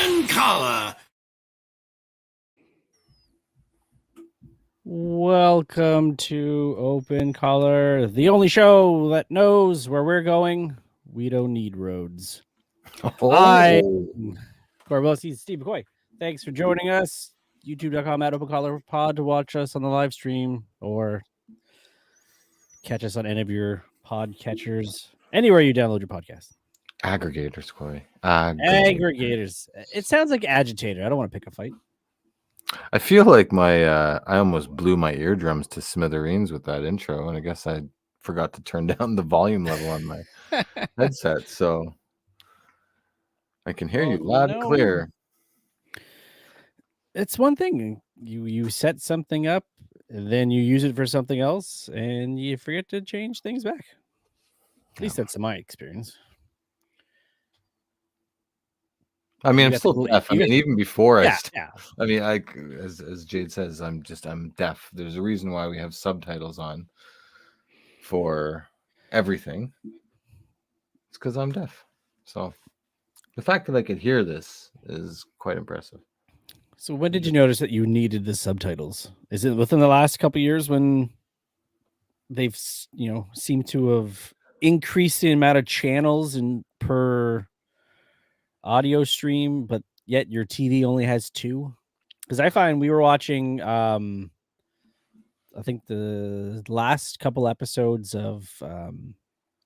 Open Color. Welcome to Open Color, the only show that knows where we're going. We don't need roads. I, Cory, Steve McCoy. Thanks for joining us. YouTube.com at Open Color Pod to watch us on the live stream or catch us on any of your pod catchers, anywhere you download your podcast. Aggregators, Cory. Aggregators. It sounds like agitator. I don't want to pick a fight. I feel like I almost blew my eardrums to smithereens with that intro, and I guess I forgot to turn down the volume level on my headset, so I can hear you loud and clear. It's one thing. You set something up, and then you use it for something else, and you forget to change things back. At least that's my experience. I mean, I'm still deaf. I mean, even before I mean, as Jade says, I'm deaf. There's a reason why we have subtitles on for everything. It's because I'm deaf. So the fact that I could hear this is quite impressive. So when did you notice that you needed the subtitles? Is it within the last couple of years when they've, seemed to have increased the amount of channels and per audio stream, but yet your TV only has 2? Because I find we were watching I think the last couple episodes of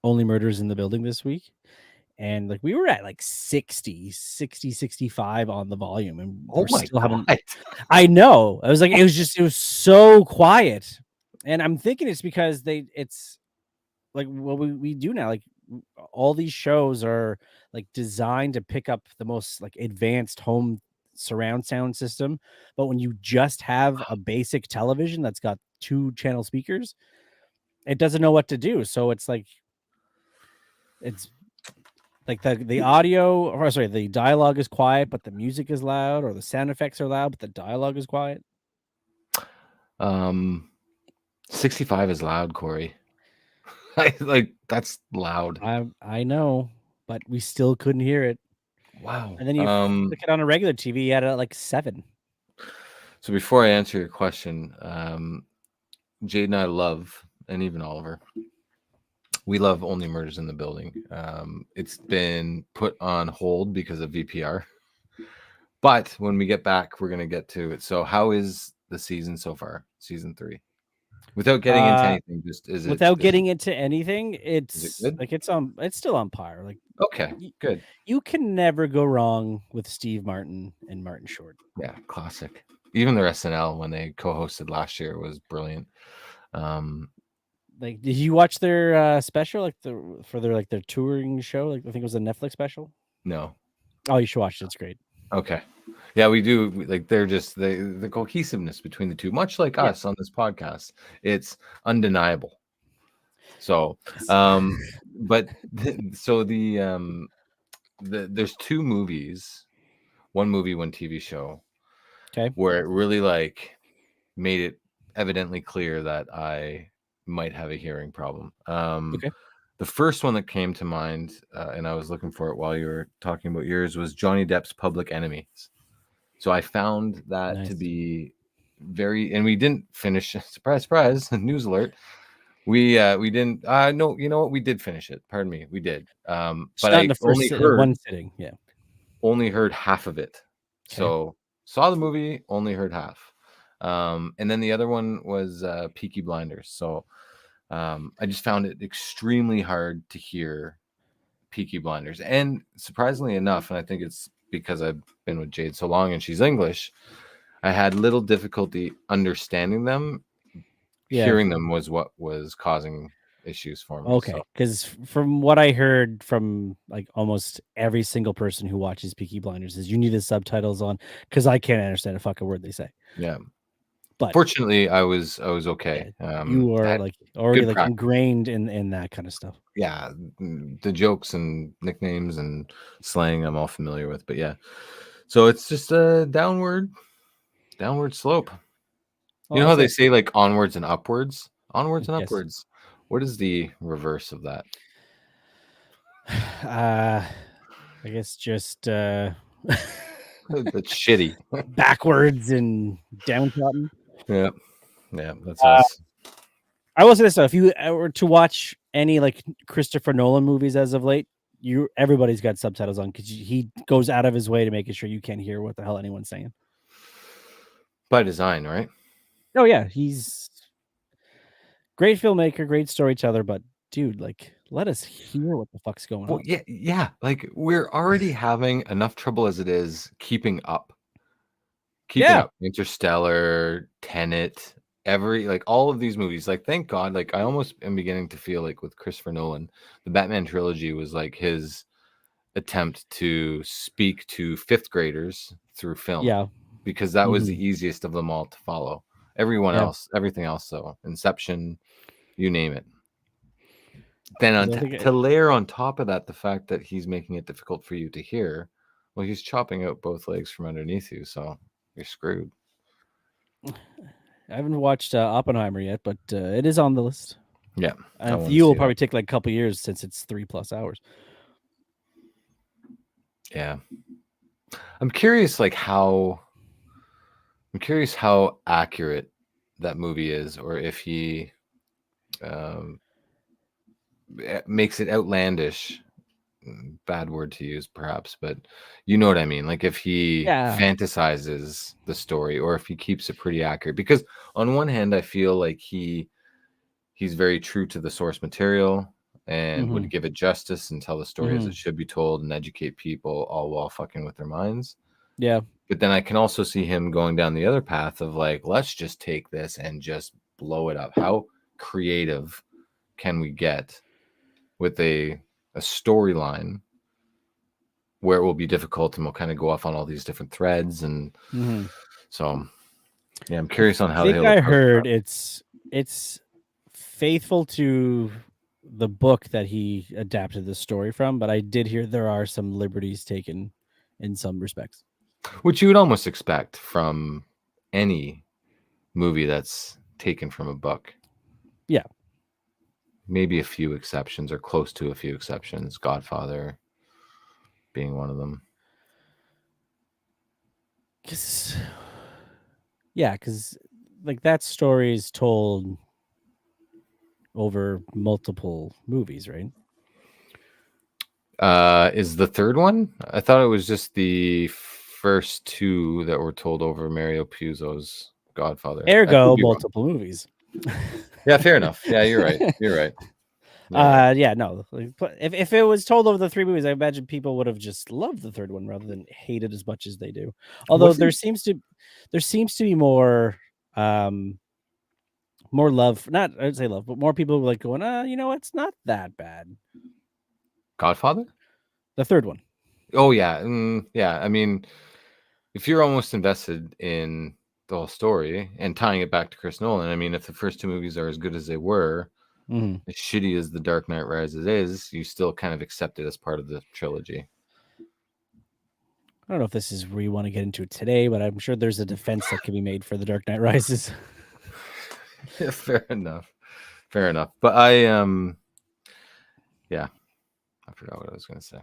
Only Murders in the Building this week, and like we were at like 60 65 on the volume, and I know. I was like, it was so quiet, and I'm thinking it's because it's like what we do now, like all these shows are like designed to pick up the most like advanced home surround sound system, but when you just have a basic television that's got 2 channel speakers, it doesn't know what to do. So it's like the audio, or sorry, the dialogue is quiet but the music is loud, or the sound effects are loud but the dialogue is quiet. 65 is loud, Cory. That's loud. I know, but we still couldn't hear it. Wow. And then you look it on a regular TV, you had it at like 7. So before I answer your question, Jade and I love, and even Oliver, we love Only Murders in the Building. It's been put on hold because of VPR, but when we get back, we're going to get to it. So how is the season so far? Season 3? Without getting into anything, it's like it's still on par. Like, okay, good. You can never go wrong with Steve Martin and Martin Short. Yeah, classic. Even their SNL when they co-hosted last year was brilliant. Like, did you watch their special, like their touring show? Like, I think it was a Netflix special. No. Oh, you should watch it. It's great. Okay. Yeah, we do. Like, they're just the cohesiveness between the two, much like us on this podcast. It's undeniable. So, but so there's 2 movies, one movie, one TV show, where it really like made it evidently clear that I might have a hearing problem. The first one that came to mind, and I was looking for it while you were talking about yours, was Johnny Depp's Public Enemies. So I found that to be very, and we didn't finish. Surprise! News alert. We didn't. No, you know what? We did finish it. Pardon me, we did. But I only heard one sitting. Yeah, only heard half of it. So saw the movie, only heard half. And then the other one was Peaky Blinders. So I just found it extremely hard to hear Peaky Blinders. And surprisingly enough, and I think it's because I've been with Jade so long and she's English, I had little difficulty understanding them. Hearing them was what was causing issues for me. Okay, because from what I heard from like almost every single person who watches Peaky Blinders is you need the subtitles on, because I can't understand a fucking word they say. Yeah. But fortunately, I was okay. You are like already like ingrained in that kind of stuff. Yeah, the jokes and nicknames and slang I'm all familiar with. But yeah, so it's just a downward slope. You know how they say like onwards and upwards? Onwards and upwards. What is the reverse of that? I guess just That's shitty. Backwards and downtrodden. Yeah, that's us. I will say this though: if you were to watch any like Christopher Nolan movies as of late, everybody's got subtitles on because he goes out of his way to making sure you can't hear what the hell anyone's saying. By design, right? Oh yeah, he's great filmmaker, great storyteller, but dude, like, let us hear what the fuck's going on. Yeah. Like, we're already having enough trouble as it is keeping up. Interstellar, Tenet, all of these movies. Like, thank God. Like, I almost am beginning to feel like with Christopher Nolan, the Batman trilogy was like his attempt to speak to fifth graders through film. Yeah, because that was the easiest of them all to follow. Everything else, though, Inception, you name it. Then to layer on top of that the fact that he's making it difficult for you to hear, well, he's chopping out both legs from underneath you, so you're screwed. I haven't watched Oppenheimer yet, but it is on the list. Yeah, you will probably take like a couple years since it's 3+ hours. Yeah, I'm curious how accurate that movie is, or if he makes it outlandish. Bad word to use, perhaps, but you know what I mean. Like, if he fantasizes the story, or if he keeps it pretty accurate. Because on one hand, I feel like he's very true to the source material and would give it justice and tell the story as it should be told and educate people, all while fucking with their minds. Yeah. But then I can also see him going down the other path of like, let's just take this and just blow it up. How creative can we get with a storyline where it will be difficult and we'll kind of go off on all these different threads? And so, yeah, I'm curious on how I heard it's faithful to the book that he adapted the story from, but I did hear there are some liberties taken in some respects, which you would almost expect from any movie that's taken from a book. Yeah, maybe a few exceptions, or close to a few exceptions, Godfather being one of them. Because like that story is told over multiple movies, right? Is the third one? I thought it was just the first two that were told over Mario Puzo's Godfather. Ergo, multiple movies. Yeah, fair enough. Yeah, you're right. No. If it was told over the 3 movies, I imagine people would have just loved the third one rather than hate it as much as they do. Although there seems to be more love. Not I'd say love, but more people like going, it's not that bad. Godfather? The third one. Oh yeah. Yeah. I mean, if you're almost invested in the whole story and tying it back to Chris Nolan, I mean, if the first 2 movies are as good as they were, as shitty as The Dark Knight Rises is, you still kind of accept it as part of the trilogy. I don't know if this is where you want to get into today, but I'm sure there's a defense that can be made for The Dark Knight Rises. Yeah, fair enough. But I forgot what I was going to say.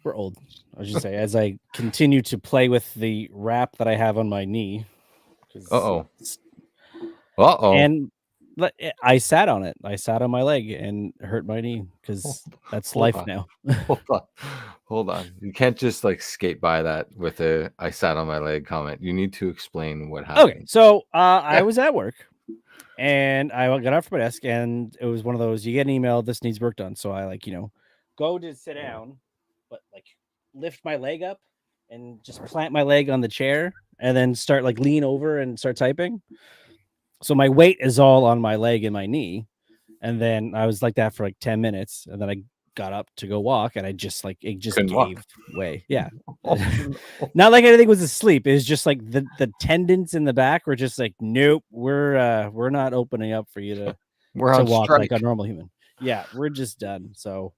We're old. I was just say, as I continue to play with the wrap that I have on my knee. And I sat on it. I sat on my leg and hurt my knee because that's life now. Hold on. You can't just like skate by that with a "I sat on my leg" comment. You need to explain what happened. Okay, so I was at work and I got off my desk and it was one of those, you get an email, this needs work done. So I go to sit down, but like lift my leg up and just plant my leg on the chair and then start like lean over and start typing. So my weight is all on my leg and my knee. And then I was like that for like 10 minutes. And then I got up to go walk and it just gave way. Yeah. Not like anything was asleep. It was just like the tendons in the back were just like, nope, we're not opening up for you to walk like a normal human. Yeah, we're just done. So.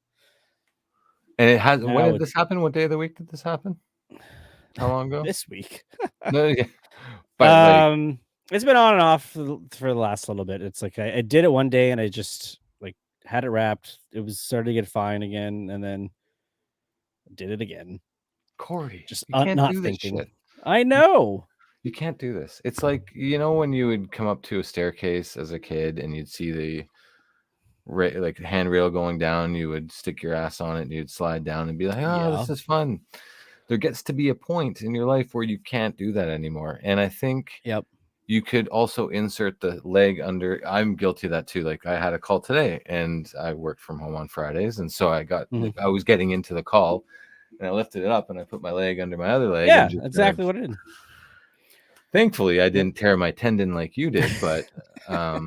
And it has. When did this happen? What day of the week did this happen? How long ago? This week. No, yeah. But it's been on and off for the last little bit. It's like I did it one day and I just like had it wrapped. It was starting to get fine again, and then did it again. Cory, just you can't not do this thinking. shit. I know. You can't do this. It's like, you know, when you would come up to a staircase as a kid and you'd see the like handrail going down, you would stick your ass on it and you'd slide down and be like, oh, this is fun. There gets to be a point in your life where you can't do that anymore. And I think you could also insert the leg under. I'm guilty of that too. Like I had a call today and I worked from home on Fridays. And so I was getting into the call and I lifted it up and I put my leg under my other leg. Yeah, and just exactly what it is. Thankfully, I didn't tear my tendon like you did, but I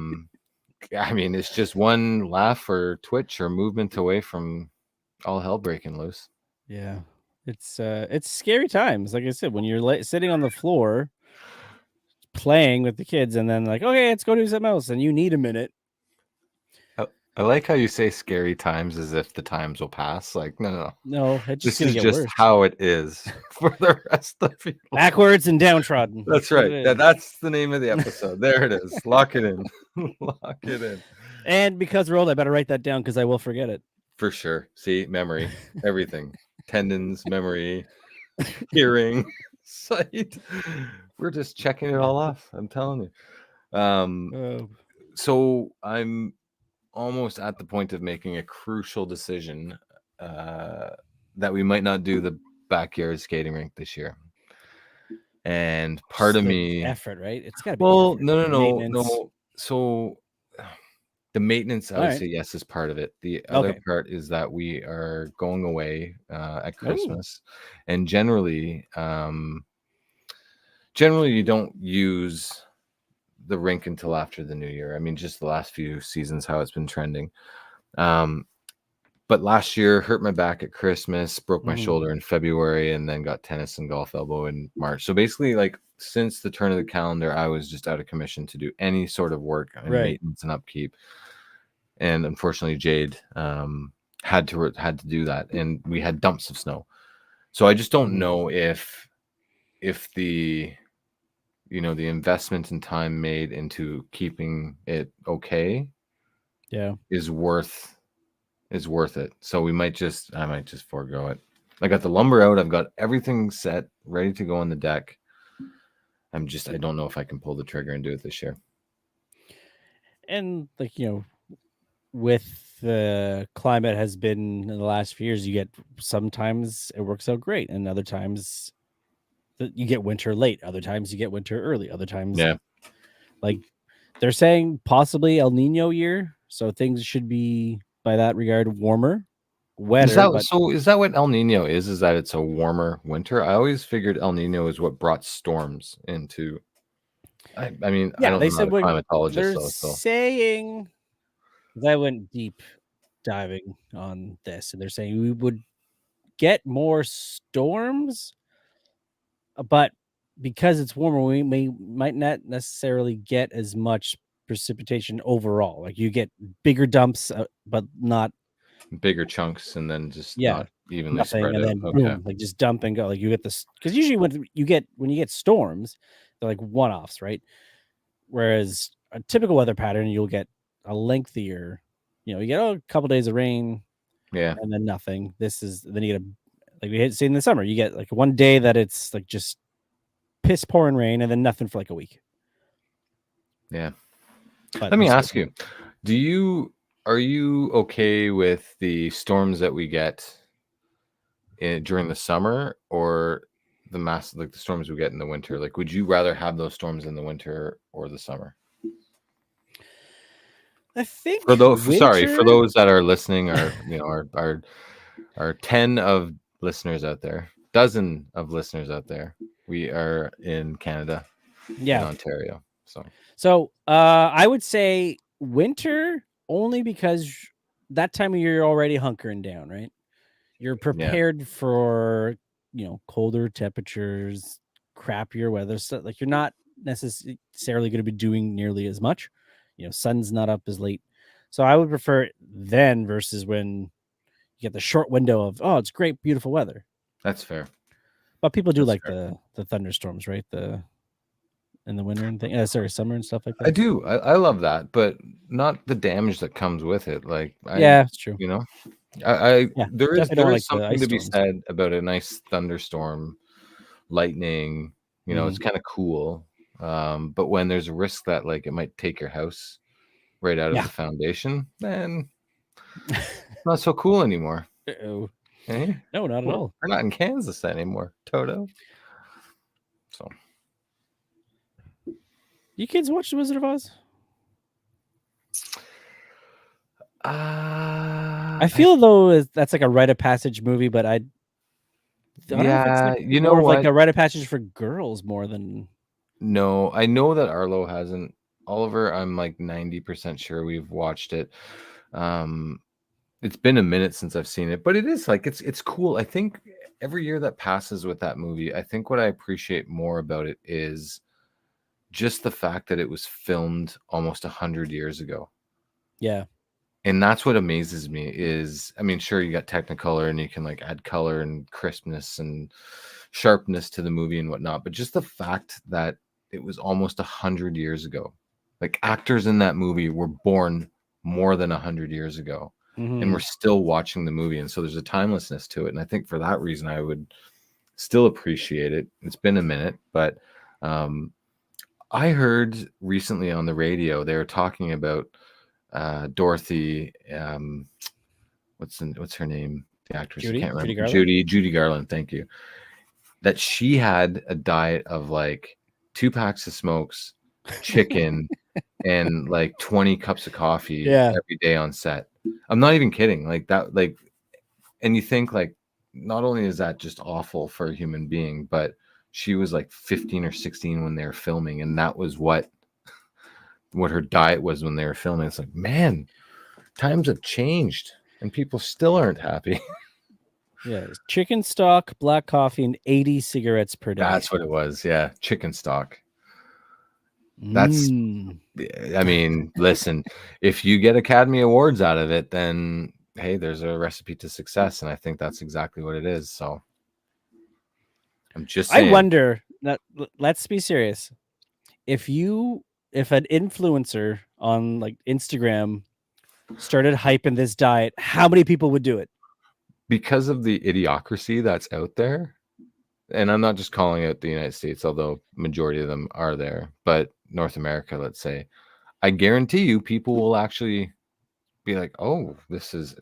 mean, it's just one laugh or twitch or movement away from all hell breaking loose. Yeah, it's scary times. Like I said, when you're sitting on the floor playing with the kids, and then like, okay, let's go do something else, and you need a minute. I like how you say scary times as if the times will pass. Like, no. This is just worse. How it is for the rest of people. Backwards and downtrodden. That's right. That's the name of the episode. There it is. Lock it in. Lock it in. And because we're old, I better write that down because I will forget it. For sure. See, memory, everything, tendons, memory, hearing, sight. We're just checking it all off. I'm telling you. So I'm almost at the point of making a crucial decision that we might not do the backyard skating rink this year. And part of me effort, right? It's gotta be no. So the maintenance, I would say yes, is part of it. The other part is that we are going away at Christmas. And generally you don't use the rink until after the new year. I mean, just the last few seasons, how it's been trending. But last year hurt my back at Christmas, broke my shoulder in February, and then got tennis and golf elbow in March. So basically, like since the turn of the calendar, I was just out of commission to do any sort of work and maintenance and upkeep. And unfortunately, Jade had to do that, and we had dumps of snow. So I just don't know if the the investment and time made into keeping it is worth it. So I might just forego it. I got the lumber out. I've got everything set, ready to go on the deck. I don't know if I can pull the trigger and do it this year. And like, with the climate has been in the last few years, you get sometimes it works out great, and other times you get winter late, other times you get winter early, other times like they're saying possibly El Nino year, so things should be by that regard warmer, wetter. Is that what El Nino is? Is that it's a warmer winter? I always figured El Nino is what brought storms into. I mean, I don't know the climatologist. Saying I went deep diving on this, and they're saying we would get more storms, but because it's warmer, we might not necessarily get as much precipitation overall. Like you get bigger dumps, but not bigger chunks, and then just not evenly spread and out. then boom, like just dump and go. Like you get this because usually when you get storms, they're like one-offs, right? Whereas a typical weather pattern, you'll get a lengthier. You get a couple days of rain, and then nothing. Then you get like we had seen in the summer. You get like one day that it's like just piss pouring rain, and then nothing for like a week. Yeah. But let me ask you: are you okay with the storms that we get during the summer, or the storms we get in the winter? Like, would you rather have those storms in the winter or the summer? I think for those that are listening, our 10 of listeners out there, dozen of listeners out there, we are in Canada, in Ontario. So I would say winter only because that time of year you're already hunkering down, right? You're prepared for colder temperatures, crappier weather stuff. Like you're not necessarily going to be doing nearly as much. Sun's not up as late. So I would prefer it then versus when you get the short window of, it's great, beautiful weather. That's fair. But people do the thunderstorms, right? In the winter and summer and stuff like that. I do. I love that, but not the damage that comes with it. Like, it's true. There is like something to be said about a nice thunderstorm, lightning. You know, it's kind of cool. But when there's a risk that like it might take your house right out of the foundation, then it's not so cool anymore. Uh-oh. Eh? No, not at all. We're not in Kansas anymore, Toto. So, you kids watch The Wizard of Oz? I feel though that's like a rite of passage movie, but I don't know if it's like you know what? Like a rite of passage for girls more than. No, I know that Arlo hasn't. Oliver, I'm like 90% sure we've watched it. It's been a minute since I've seen it, but it is like it's cool. I think every year that passes with that movie, I think what I appreciate more about it is just the fact that it was filmed almost 100 years ago. Yeah. And that's what amazes me is, I mean, sure, you got Technicolor and you can like add color and crispness and sharpness to the movie and whatnot, but just the fact that it was almost 100 years ago. Like actors in that movie were born more than 100 years ago. And we're still watching the movie. And so there's a timelessness to it. And I think for that reason, I would still appreciate it. It's been a minute, but I heard recently on the radio, they were talking about Dorothy. What's her name? The actress. Judy? I can't remember. Judy Garland. Thank you. That she had a diet of like 2 packs of smokes, chicken, and like 20 cups of coffee every day on set. I'm not even kidding. Like that, like, and you think like, not only is that just awful for a human being, but she was like 15 or 16 when they were filming, and that was what her diet was when they were filming. It's like, man, times have changed, and people still aren't happy. Yeah, chicken stock, black coffee, and 80 cigarettes per day. That's what it was. Yeah, chicken stock. That's, I mean, listen, if you get Academy Awards out of it, then hey, there's a recipe to success, and I think that's exactly what it is. So I'm just saying. I wonder, let's be serious. If an influencer on like Instagram started hyping this diet, how many people would do it? Because of the idiocracy that's out there, and I'm not just calling out the United States, although majority of them are there, but North America, let's say, I guarantee you people will actually be like, oh, this is,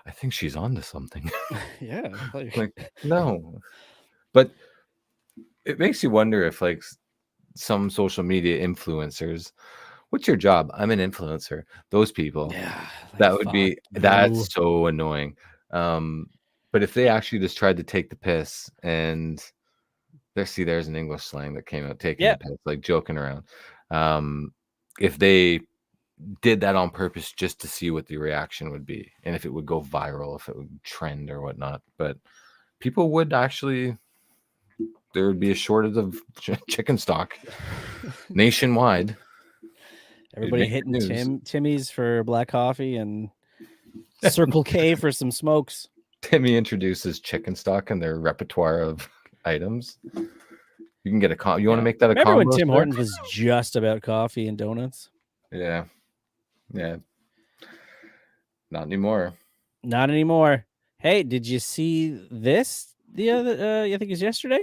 I think she's onto something. Yeah. Like, no. But it makes you wonder if like some social media influencers, what's your job? I'm an influencer. Those people, that would be, that's so annoying. But if they actually just tried to take the piss, and there's an English slang that came out, taking the piss, like joking around. If they did that on purpose just to see what the reaction would be, and if it would go viral, if it would trend or whatnot, but people would actually, there would be a shortage of chicken stock nationwide. Everybody hitting Timmy's for black coffee and Circle K for some smokes. Timmy introduces chicken stock in their repertoire of items. You can get a you want to make that a combo? Remember when Tim Hortons was just about coffee and donuts? Yeah. Not anymore. Hey, did you see this the other? I think it was yesterday.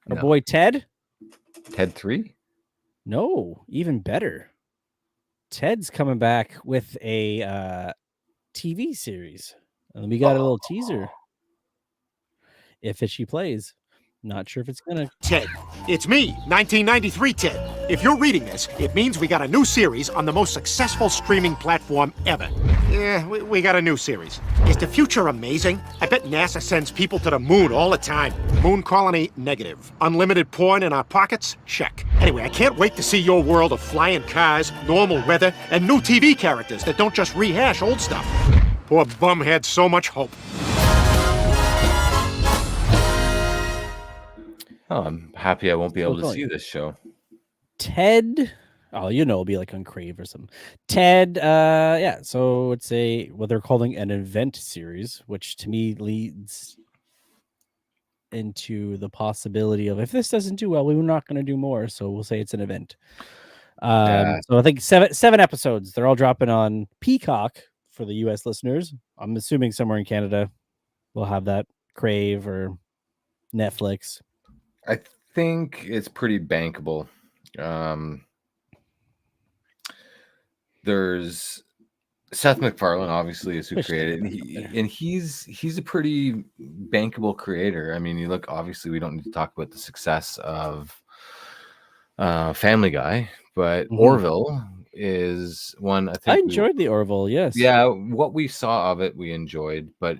Our boy Ted. Ted 3? No, even better. Ted's coming back with a TV series. And we got a little teaser. If she plays. Not sure if it's gonna. Ted, it's me, 1993 Ted. If you're reading this, it means we got a new series on the most successful streaming platform ever. Yeah, we got a new series. Is the future amazing? I bet NASA sends people to the moon all the time. Moon colony, negative. Unlimited porn in our pockets? Check. Anyway, I can't wait to see your world of flying cars, normal weather, and new TV characters that don't just rehash old stuff. Poor bum had so much hope. Oh, I'm happy I won't be able to see this show. Ted, it'll be like on Crave or something. Ted, so it's what they're calling an event series, which to me leads into the possibility of, if this doesn't do well, we're not going to do more. So we'll say it's an event. So I think seven episodes. They're all dropping on Peacock for the U.S. listeners. I'm assuming somewhere in Canada we'll have that Crave or Netflix. I think it's pretty bankable. There's Seth MacFarlane, obviously, is who created it, and he's a pretty bankable creator. I mean, you look, obviously, we don't need to talk about the success of Family Guy, but Orville is one. I enjoyed the Orville. Yes. Yeah, what we saw of it, we enjoyed, but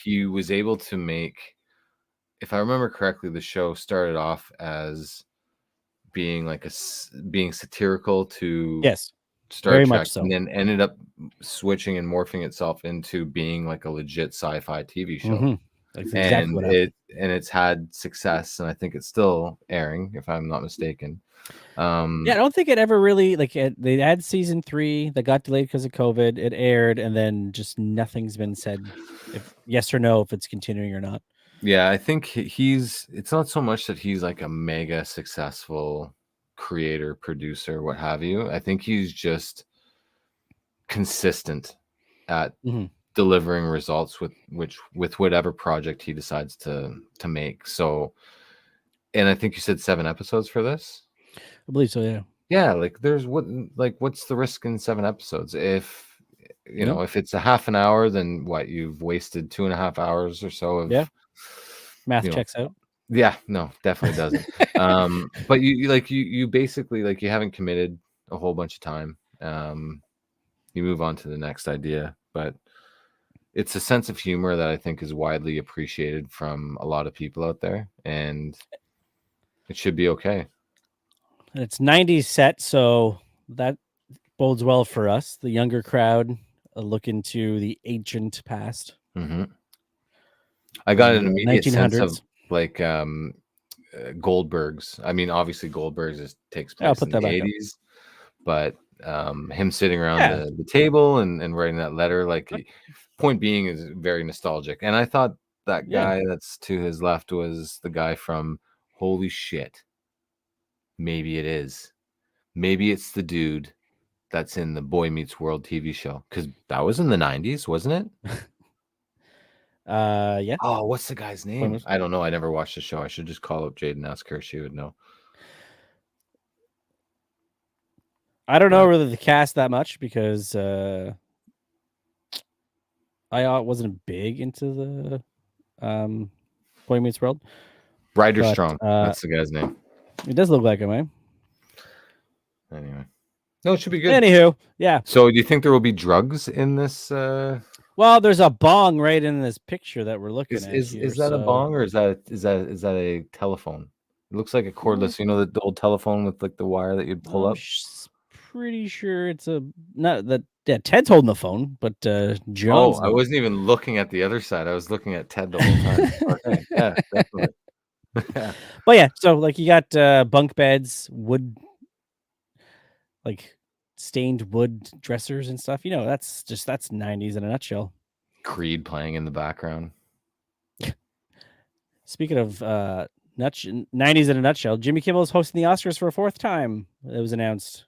he was able to make, if I remember correctly, the show started off as being being satirical to Star Trek, and then ended up switching and morphing itself into being like a legit sci-fi TV show. That's exactly what happened. It's had success, and I think it's still airing, if I'm not mistaken. I don't think it ever really they had season 3 that got delayed because of COVID. It aired, and then just nothing's been said, if yes or no, if it's continuing or not. Yeah, I think it's not so much that he's like a mega successful creator, producer, what have you. I think he's just consistent at delivering results with whatever project he decides to make. So, and I think you said 7 episodes for this. I believe so. Yeah. Yeah. What's the risk in 7 episodes? If if it's a half an hour, then what, you've wasted 2.5 hours or so of math checks out. Yeah, no, definitely doesn't. But you basically, you haven't committed a whole bunch of time. You move on to the next idea, but it's a sense of humor that I think is widely appreciated from a lot of people out there, and it should be okay. And it's 90s set, so that bodes well for us, the younger crowd, look into the ancient past. I got an immediate sense of Goldberg's. I mean, obviously Goldberg's takes place in the 80s, but him sitting around the table and writing that letter, point being, is very nostalgic. And I thought that guy that's to his left was the guy from Holy Shit. Maybe it is. Maybe it's the dude that's in the Boy Meets World TV show, because that was in the 90s, wasn't it? Yeah. Oh, what's the guy's name? I don't know. I never watched the show. I should just call up Jade and ask her. She would know. I don't know really the cast that much, because I wasn't big into the Boy Meets World. Ryder Strong. That's the guy's name. It does look like him, eh? Anyway. No, it should be good. Anywho, yeah. So do you think there will be drugs in this? Well, there's a bong right in this picture that we're looking at. Is that a bong, or is that a telephone? It looks like a cordless. The old telephone with the wire that you'd pull up. Pretty sure it's Ted's holding the phone, but John's. Oh, I wasn't even looking at the other side. I was looking at Ted the whole time. Okay. Yeah, definitely. But yeah, so you got bunk beds, wood, stained wood dressers and stuff. That's 90s in a nutshell. Creed playing in the background. Speaking of 90s in a nutshell, Jimmy Kimmel is hosting the Oscars for a 4th time. It was announced.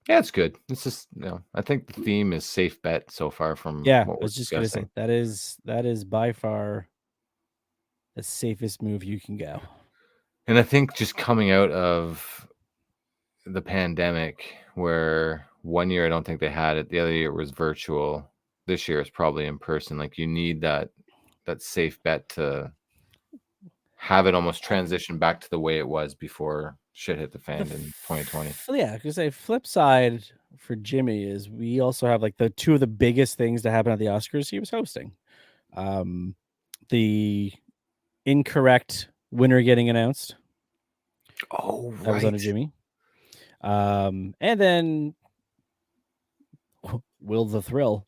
Yeah, it's good. It's just, I think the theme is safe bet so far from what I was just gonna say. That is by far the safest move you can go. And I think just coming out of the pandemic, where one year I don't think they had it, the other year was virtual, this year is probably in person. You need that safe bet to have it almost transition back to the way it was before shit hit the fan in 2020. Yeah, because a flip side for Jimmy is we also have the 2 of the biggest things to happen at the Oscars he was hosting. The incorrect winner getting announced. Oh, right. That was under Jimmy. And then Will the Thrill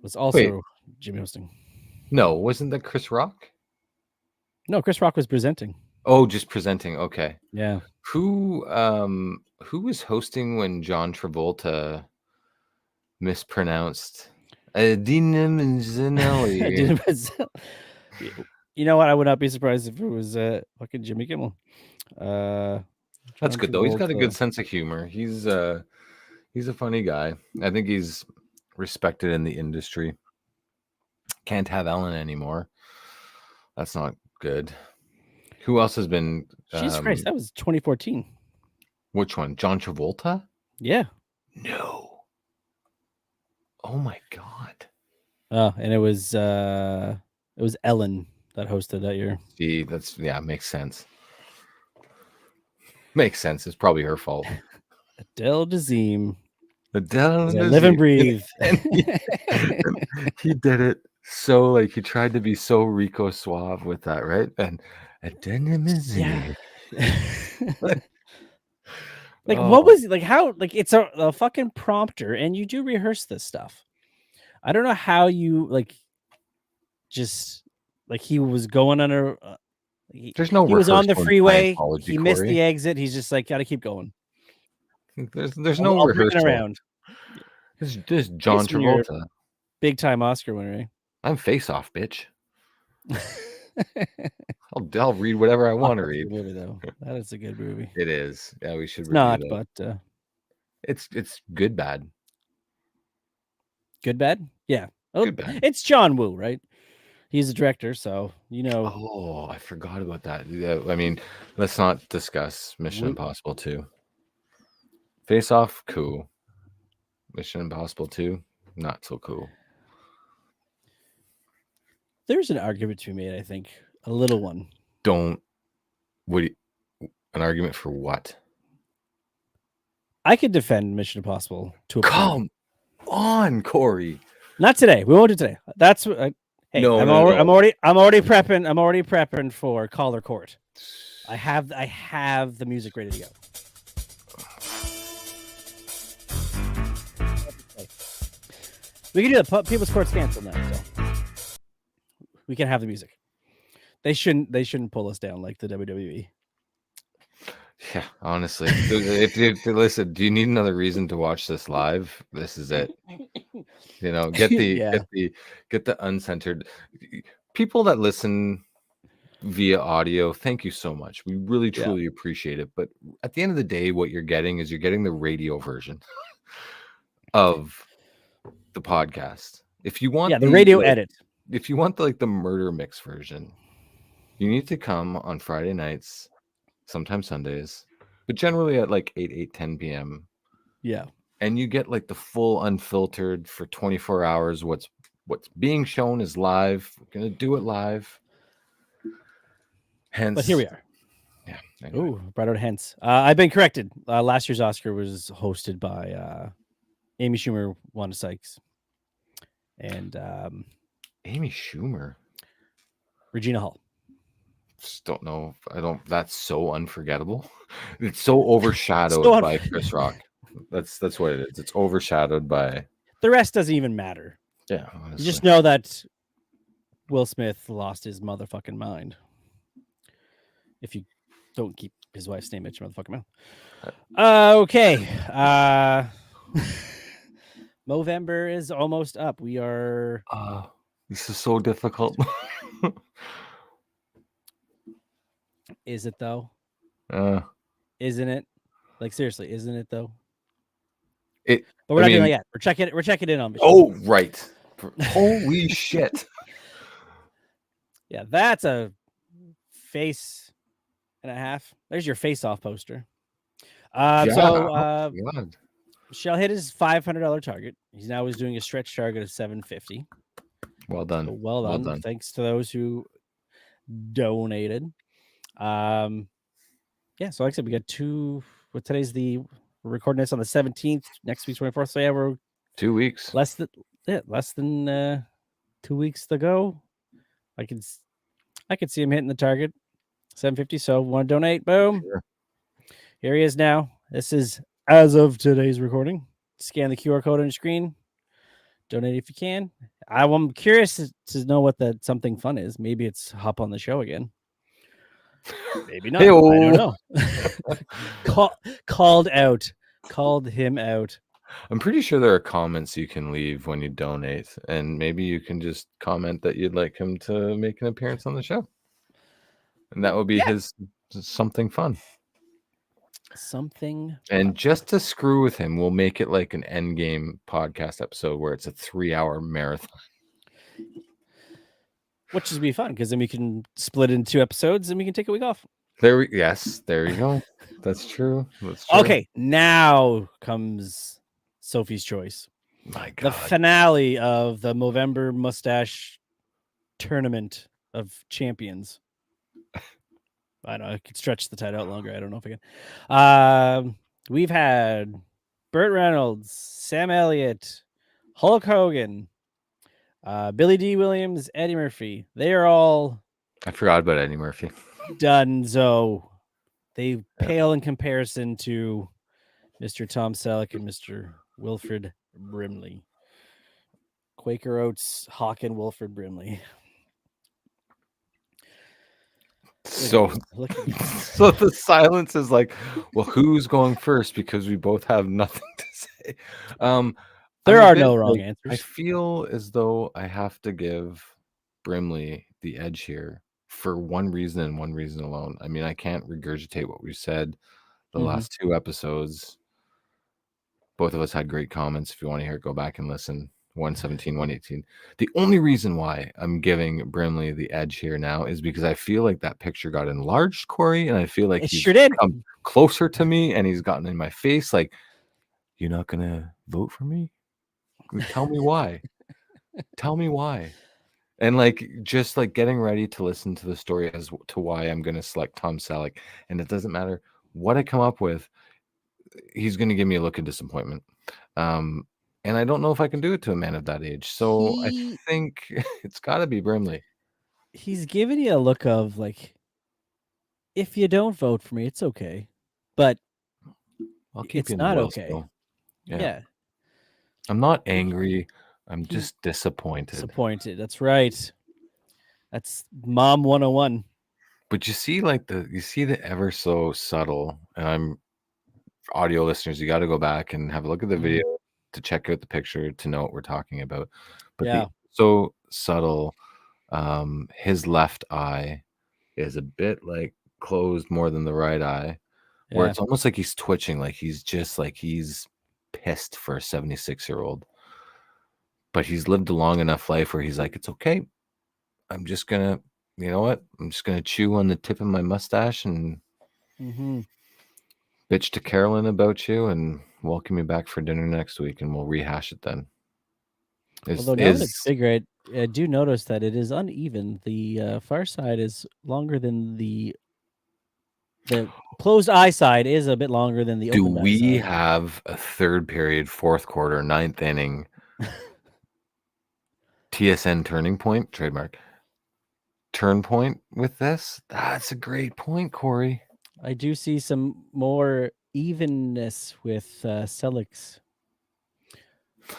was also Jimmy hosting. No, wasn't that Chris Rock? No, Chris Rock was presenting. Oh, just presenting. Okay. Yeah. Who was hosting when John Travolta mispronounced Idina Menzel? You know what? I would not be surprised if it was fucking Jimmy Kimmel. That's good though. He's got a good sense of humor. He's He's a funny guy. I think he's respected in the industry. Can't have Ellen anymore. That's not good. Who else has been? Jesus Christ, that was 2014. Which one? John Travolta? Yeah. No. Oh my God. Oh, and it was Ellen that hosted that year. See, makes sense. Makes sense. It's probably her fault. Adele Dazeem. Adele Dazeem. Live and breathe. And he did it so like he tried to be so Rico Suave with that, right? And yeah. Like what was like how like it's a fucking prompter and you do rehearse this stuff. I don't know how you like just like he was going on a there's no he was on the freeway, he missed Cory. the exit, he's just like gotta keep going. There's no rehearsal around. This is John Travolta. Big time Oscar winner, eh? I'm Face Off, bitch. I'll read whatever I want to read. Movie though, that is a good movie. It is. Yeah, we should. Not, but it's good bad. Good bad, yeah. Good bad. It's John Woo, right? He's a director, so you know. Oh, I forgot about that. Yeah, I mean, let's not discuss Mission Impossible 2. Face Off, cool. Mission Impossible 2, not so cool. There's an argument to be made, I think. A little one. An argument for what? I could defend Mission Impossible to a Come on, Cory. Not today. We won't do today. That's what hey, no, I'm already prepping for Caller Court. I have the music ready to go. We can do the People's Court's canceled now, so we can have the music. They shouldn't pull us down like the WWE. Yeah, honestly, if you listen, do you need another reason to watch this live? This is it. You know, get the uncensored people that listen via audio. Thank you so much. We really truly appreciate it. But at the end of the day, what you're getting is the radio version of the podcast. If you want the radio edit, if you want the murder mix version, you need to come on Friday nights, sometimes Sundays, but generally at like 8:10 p.m. Yeah. And you get like the full unfiltered for 24 hours. What's being shown is live. We're gonna do it live. Hence, but here we are. Yeah. Anyway. Ooh, brought out hence. I've been corrected. Last year's Oscar was hosted by Amy Schumer, Wanda Sykes, and Amy Schumer, Regina Hall. Just don't know. That's so unforgettable. It's so overshadowed by Chris Rock. That's what it is. It's overshadowed by the rest. Doesn't even matter. Yeah, honestly. You just know that Will Smith lost his motherfucking mind. If you don't keep his wife's name at your motherfucking mouth. Okay. Movember is almost up. We are. This is so difficult. Is it though? Isn't it? Like seriously, isn't it though? But we're not doing it yet. We're checking in on. Oh right! Holy shit! Yeah, that's a face and a half. There's your face-off poster. So Shell hit his $500 target. He's now doing a stretch target of $750. Well done. So well done. Thanks to those who donated. So like I said, we got two. What today's we're recording this on the 17th. Next week's 24th. So yeah, we're 2 weeks. Less than 2 weeks to go. I could see him hitting the target. 750. So want to donate? Boom. Sure. Here he is now. This is as of today's recording. Scan the QR code on your screen. Donate if you can. I'm curious to know what that something fun is. Maybe it's hop on the show again. Maybe not. Hey-o. I don't know. Called him out. I'm pretty sure there are comments you can leave when you donate, and maybe you can just comment that you'd like him to make an appearance on the show, and that would be his something fun. Something. And just to screw with him, we'll make it like an Endgame podcast episode where it's a 3-hour marathon. Which would be fun because then we can split into 2 episodes and we can take a week off. There you go. That's true. That's true. Okay, now comes Sophie's choice. My God. The finale of the Movember Mustache Tournament of Champions. I don't know. I could stretch the title out longer. I don't know if I can. We've had Burt Reynolds, Sam Elliott, Hulk Hogan, Billy D. Williams, Eddie Murphy. They are all. I forgot about Eddie Murphy. Done. So they pale in comparison to Mr. Tom Selleck and Mr. Wilfred Brimley. Quaker Oats, Hawk and Wilfred Brimley. So the silence is like, well, who's going first? Because we both have nothing to say. There are no wrong answers. I feel as though I have to give Brimley the edge here for one reason and one reason alone. I mean, I can't regurgitate what we said the last 2 episodes. Both of us had great comments. If you want to hear it, go back and listen. 117, 118. The only reason why I'm giving Brimley the edge here now is because I feel like that picture got enlarged, Cory, and I feel like he's come closer to me and he's gotten in my face. Like, you're not gonna vote for me? Tell me why. Tell me why. And like just like getting ready to listen to the story as to why I'm gonna select Tom Selleck, and it doesn't matter what I come up with, he's gonna give me a look of disappointment. And I don't know if I can do it to a man of that age. So I think it's got to be Brimley. He's giving you a look of like, if you don't vote for me, it's okay. But I'll keep it's not okay. Yeah. I'm not angry. I'm just disappointed. Disappointed. That's right. That's Mom 101. But you see the ever so subtle, and I'm audio listeners, you got to go back and have a look at the video to check out the picture to know what we're talking about. But so subtle, his left eye is a bit like closed more than the right eye, where it's almost like he's twitching, like he's just like he's pissed for a 76-year-old. But he's lived a long enough life where he's like, it's okay. I'm just gonna, you know what? I'm just gonna chew on the tip of my mustache and bitch to Carolyn about you and welcome you back for dinner next week, and we'll rehash it then. Although now that I figure it, I do notice that it is uneven. The far side is longer than the closed eye side is a bit longer than the open eye side. Do we have a third period, fourth quarter, ninth inning TSN turning point, trademark, turn point with this? That's a great point, Cory. I do see some more evenness with Selleck's.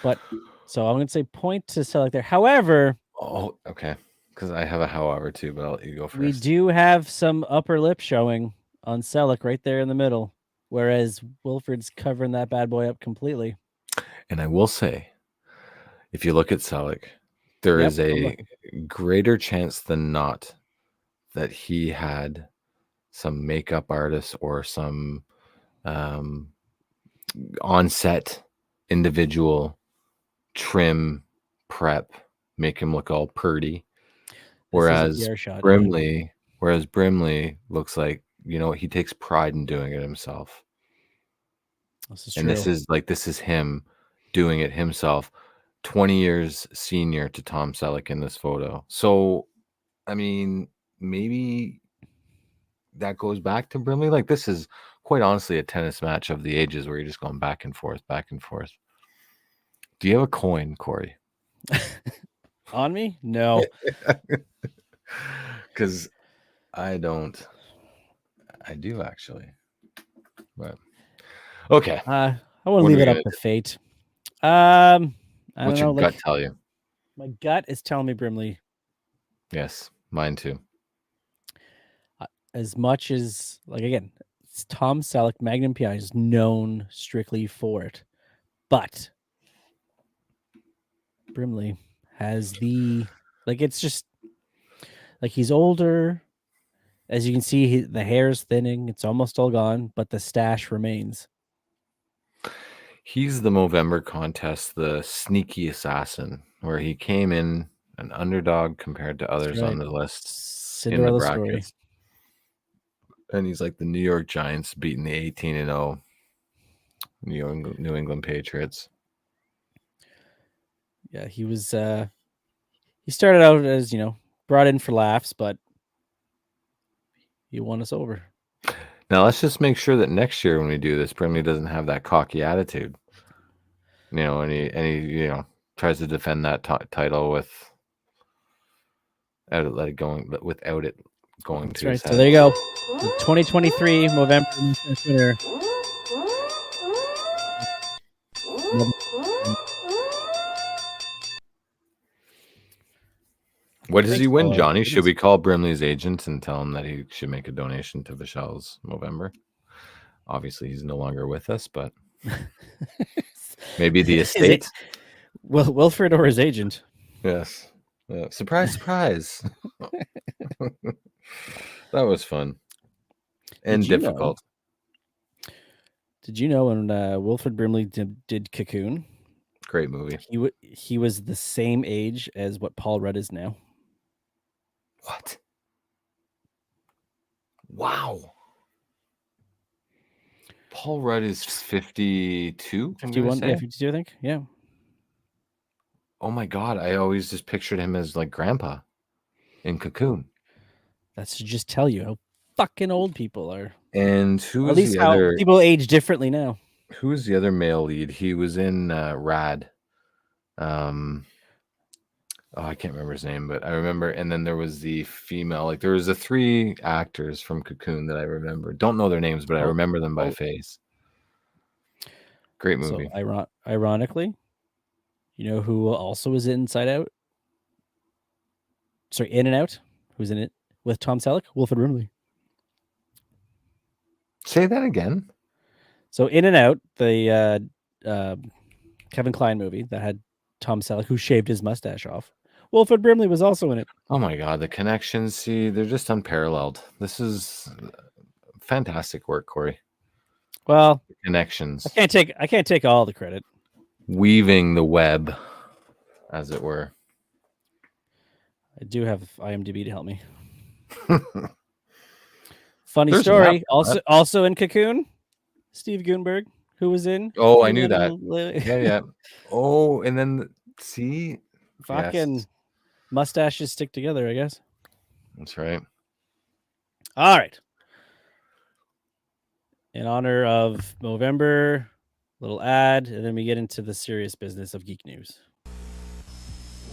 But so I'm going to say point to Selleck there. However. Oh, okay. Because I have a however too, but I'll let you go first. We do have some upper lip showing on Selleck right there in the middle, whereas Wilfred's covering that bad boy up completely. And I will say, if you look at Selleck, there is a greater chance than not that he had some makeup artist or some on-set individual trim prep make him look all purty, whereas Brimley looks like, you know, he takes pride in doing it himself. This is and true. This is him doing it himself, 20 years senior to Tom Selleck in this photo. So I mean, maybe that goes back to Brimley. Like, this is quite honestly a tennis match of the ages where you're just going back and forth, back and forth. Do you have a coin, Cory? On me? No. Because I don't. I do, actually. But okay. I want to leave it up to fate. What's your gut tell you? My gut is telling me Brimley. Yes, mine too. As much as, like, again, it's Tom Selleck, Magnum PI is known strictly for it. But Brimley has the, like, it's just, like, he's older. As you can see, the hair is thinning. It's almost all gone, but the stash remains. He's the Movember contest, the sneaky assassin, where he came in an underdog compared to others on the list Cinderella in the story. brackets. And he's like the New York Giants beating the 18-0 New England Patriots. Yeah, he was. He started out as brought in for laughs, but he won us over. Now let's just make sure that next year when we do this, Brimley doesn't have that cocky attitude. And he tries to defend that title without it going to his head. So there you go. The 2023 Movember Mustache winner. What does he win, Johnny? Should we call Brimley's agent and tell him that he should make a donation to Vishal's Movember? Obviously, he's no longer with us, but maybe the estate. Wilfred or his agent? Yes. Surprise, surprise. That was fun and difficult. Did you know when Wilfred Brimley did Cocoon? Great movie. He was the same age as what Paul Rudd is now. What? Wow. Paul Rudd is 52? 51? Yeah, 52, I think. Yeah. Oh my God. I always just pictured him as like grandpa in Cocoon. That should just tell you how fucking old people are. And who is at least the how other? People age differently now. Who is the other male lead? He was in Rad. I can't remember his name, but I remember. And then there was the female. Like there was the 3 actors from Cocoon that I remember. Don't know their names, but I remember them by face. Great movie. So ironically, you know who also was in Inside Out? Sorry, In and Out. Who's in it with Tom Selleck? Wilfred Brimley. Say that again. So In and Out, the Kevin Kline movie that had Tom Selleck, who shaved his mustache off. Wilfred Brimley was also in it. Oh my God, the connections! See, they're just unparalleled. This is fantastic work, Cory. Well, the connections. I can't take all the credit. Weaving the web, as it were. I do have IMDb to help me. Funny story. Also in Cocoon, Steve Guttenberg, who was in. Oh, I knew that. Yeah. Oh, and then see, fucking mustaches stick together, I guess. That's right. All right. In honor of Movember, little ad, and then we get into the serious business of geek news.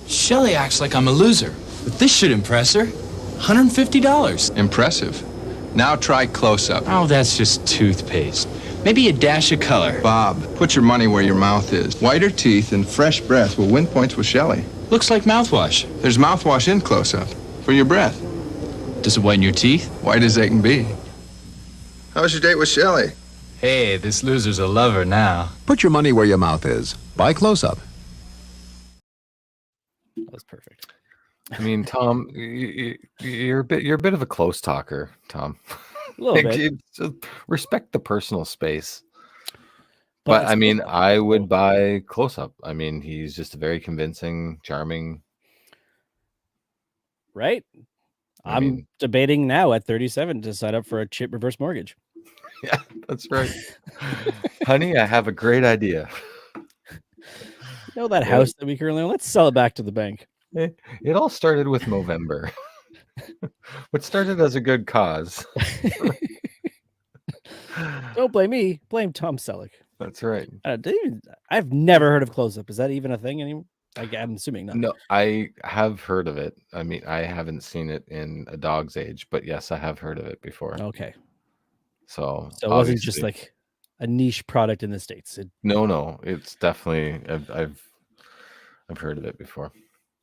Shelley acts like I'm a loser, but this should impress her. $150. Impressive. Now try close-up. Oh, that's just toothpaste. Maybe a dash of color. Bob, put your money where your mouth is. Whiter teeth and fresh breath will win points with Shelley. Looks like mouthwash. There's mouthwash in close-up for your breath. Does it whiten your teeth? White as they can be. How was your date with Shelley? Hey, this loser's a lover now. Put your money where your mouth is. Buy close-up. That was perfect. I mean, Tom, you're a bit of a close talker, Tom. A little bit. Respect the personal space. But I mean, I would buy close-up. I mean, he's just a very convincing, charming. Right? I'm debating now at 37 to sign up for a chip reverse mortgage. Yeah, that's right. Honey, I have a great idea. You know that house that we currently own? Let's sell it back to the bank. It all started with Movember. What started as a good cause. Don't blame me. Blame Tom Selleck. That's right. I've never heard of close-up. Is that even a thing anymore? I'm assuming not. No, I have heard of it. I mean, I haven't seen it in a dog's age, but yes, I have heard of it before. Okay. So it wasn't just like a niche product in the States. No, it's definitely I've heard of it before.